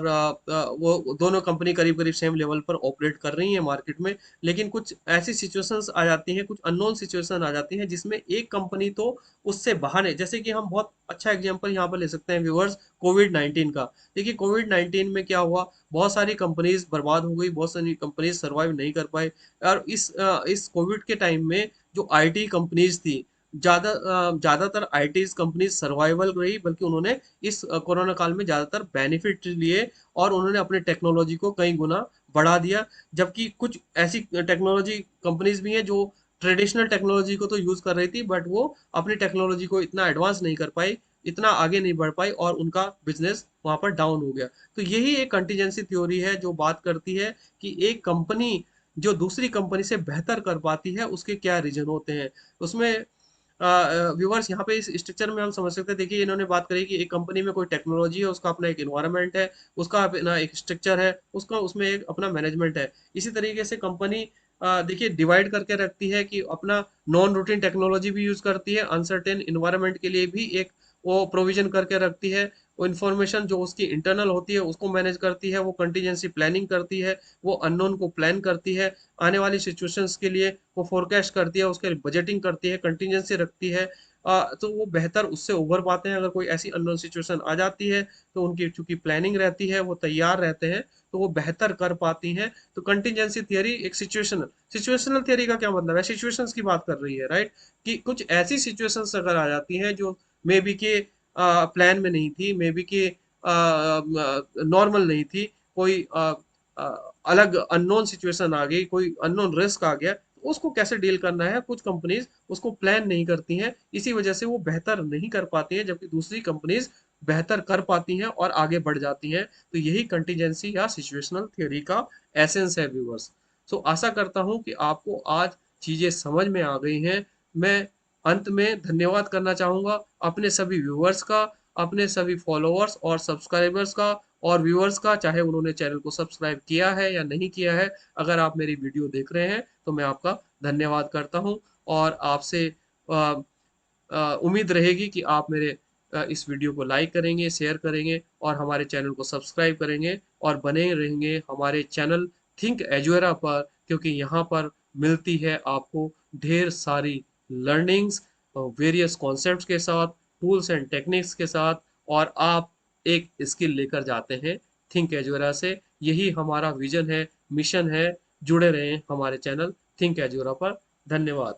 वो दोनों कंपनी करीब करीब सेम लेवल पर ऑपरेट कर रही है मार्केट में। लेकिन कुछ ऐसी सिचुएशंस आ जाती हैं, कुछ अननोन सिचुएशन आ जाती हैं, जिसमें एक कंपनी तो उससे बाहर है। जैसे कि हम बहुत अच्छा एग्जांपल यहाँ पर ले सकते हैं व्यूअर्स, कोविड 19 का। देखिए कोविड 19 में क्या हुआ, बहुत सारी कंपनीज बर्बाद हो गई, बहुत सारी कंपनीज सर्वाइव नहीं कर पाई। और इस कोविड के टाइम में जो आईटी कंपनीज थी, ज्यादातर आईटी कंपनीज सर्वाइवल रही, बल्कि उन्होंने इस कोरोना काल में ज्यादातर बेनिफिट लिए और उन्होंने अपने टेक्नोलॉजी को कई गुना बढ़ा दिया। जबकि कुछ ऐसी टेक्नोलॉजी कंपनीज भी हैं जो ट्रेडिशनल टेक्नोलॉजी को तो यूज कर रही थी, बट वो अपनी टेक्नोलॉजी को इतना एडवांस नहीं कर पाई, इतना आगे नहीं बढ़ पाई, और उनका बिजनेस वहां पर डाउन हो गया। तो यही एक कंटीजेंसी थ्योरी है जो बात करती है कि एक कंपनी जो दूसरी कंपनी से बेहतर कर पाती है उसके क्या रीजन होते हैं। उसमें व्यूवर्स यहाँ पे इस स्ट्रक्चर में हम समझ सकते हैं। देखिए, इन्होंने बात करी कि एक कंपनी में कोई टेक्नोलॉजी है, उसका अपना एक इन्वायरमेंट है, उसका अपना एक स्ट्रक्चर है, उसका उसमें एक अपना मैनेजमेंट है। इसी तरीके से कंपनी देखिए डिवाइड करके रखती है कि अपना नॉन रूटीन टेक्नोलॉजी भी यूज करती है, अनसर्टेन इन्वायरमेंट के लिए भी एक वो प्रोविजन करके रखती है, वो इन्फॉर्मेशन जो उसकी इंटरनल होती है उसको मैनेज करती है, वो कंटीजेंसी प्लानिंग करती है, वो अननोन को प्लान करती है, आने वाली सिचुएशंस के लिए वो फोरकास्ट करती है, उसके लिए बजटिंग करती है, कंटीजेंसी रखती है। तो वो बेहतर उससे उभर पाते हैं। अगर कोई ऐसी अननोन सिचुएशन आ जाती है तो उनकी चूंकि प्लानिंग रहती है, वो तैयार रहते हैं, तो वो बेहतर कर पाती हैं। तो कंटीजेंसी थियरी एक सिचुएशनल सिचुएशनल थियरी का क्या मतलब है, सिचुएशंस की बात कर रही है, राइट? कि कुछ ऐसी सिचुएशंस अगर आ जाती हैं जो मे बी के प्लान में नहीं थी, मे बी के नॉर्मल नहीं थी, कोई अलग अननोन सिचुएशन आ गई, कोई अननोन रिस्क आ गया, तो उसको कैसे डील करना है कुछ कंपनीज उसको प्लान नहीं करती हैं। इसी वजह से वो बेहतर नहीं कर पाती हैं, जबकि दूसरी कंपनीज बेहतर कर पाती हैं और आगे बढ़ जाती हैं। तो यही कंटीजेंसी या सिचुएशनल थ्योरी का एसेंस है व्यूअर्स। सो आशा करता हूं कि आपको आज चीजें समझ में आ गई हैं। मैं अंत में धन्यवाद करना चाहूंगा अपने सभी व्यूअर्स का, अपने सभी फॉलोअर्स और सब्सक्राइबर्स का और व्यूअर्स का, चाहे उन्होंने चैनल को सब्सक्राइब किया है या नहीं किया है। अगर आप मेरी वीडियो देख रहे हैं तो मैं आपका धन्यवाद करता हूं, और आपसे उम्मीद रहेगी कि आप मेरे इस वीडियो को लाइक करेंगे, शेयर करेंगे और हमारे चैनल को सब्सक्राइब करेंगे और बने रहेंगे हमारे चैनल थिंक एजुएरा पर, क्योंकि यहाँ पर मिलती है आपको ढेर सारी लर्निंग्स वेरियस कॉन्सेप्ट्स के साथ, टूल्स एंड टेक्निक्स के साथ, और आप एक स्किल लेकर जाते हैं थिंक एजुएरा से। यही हमारा विजन है, मिशन है। जुड़े रहें हमारे चैनल थिंक एजुएरा पर। धन्यवाद।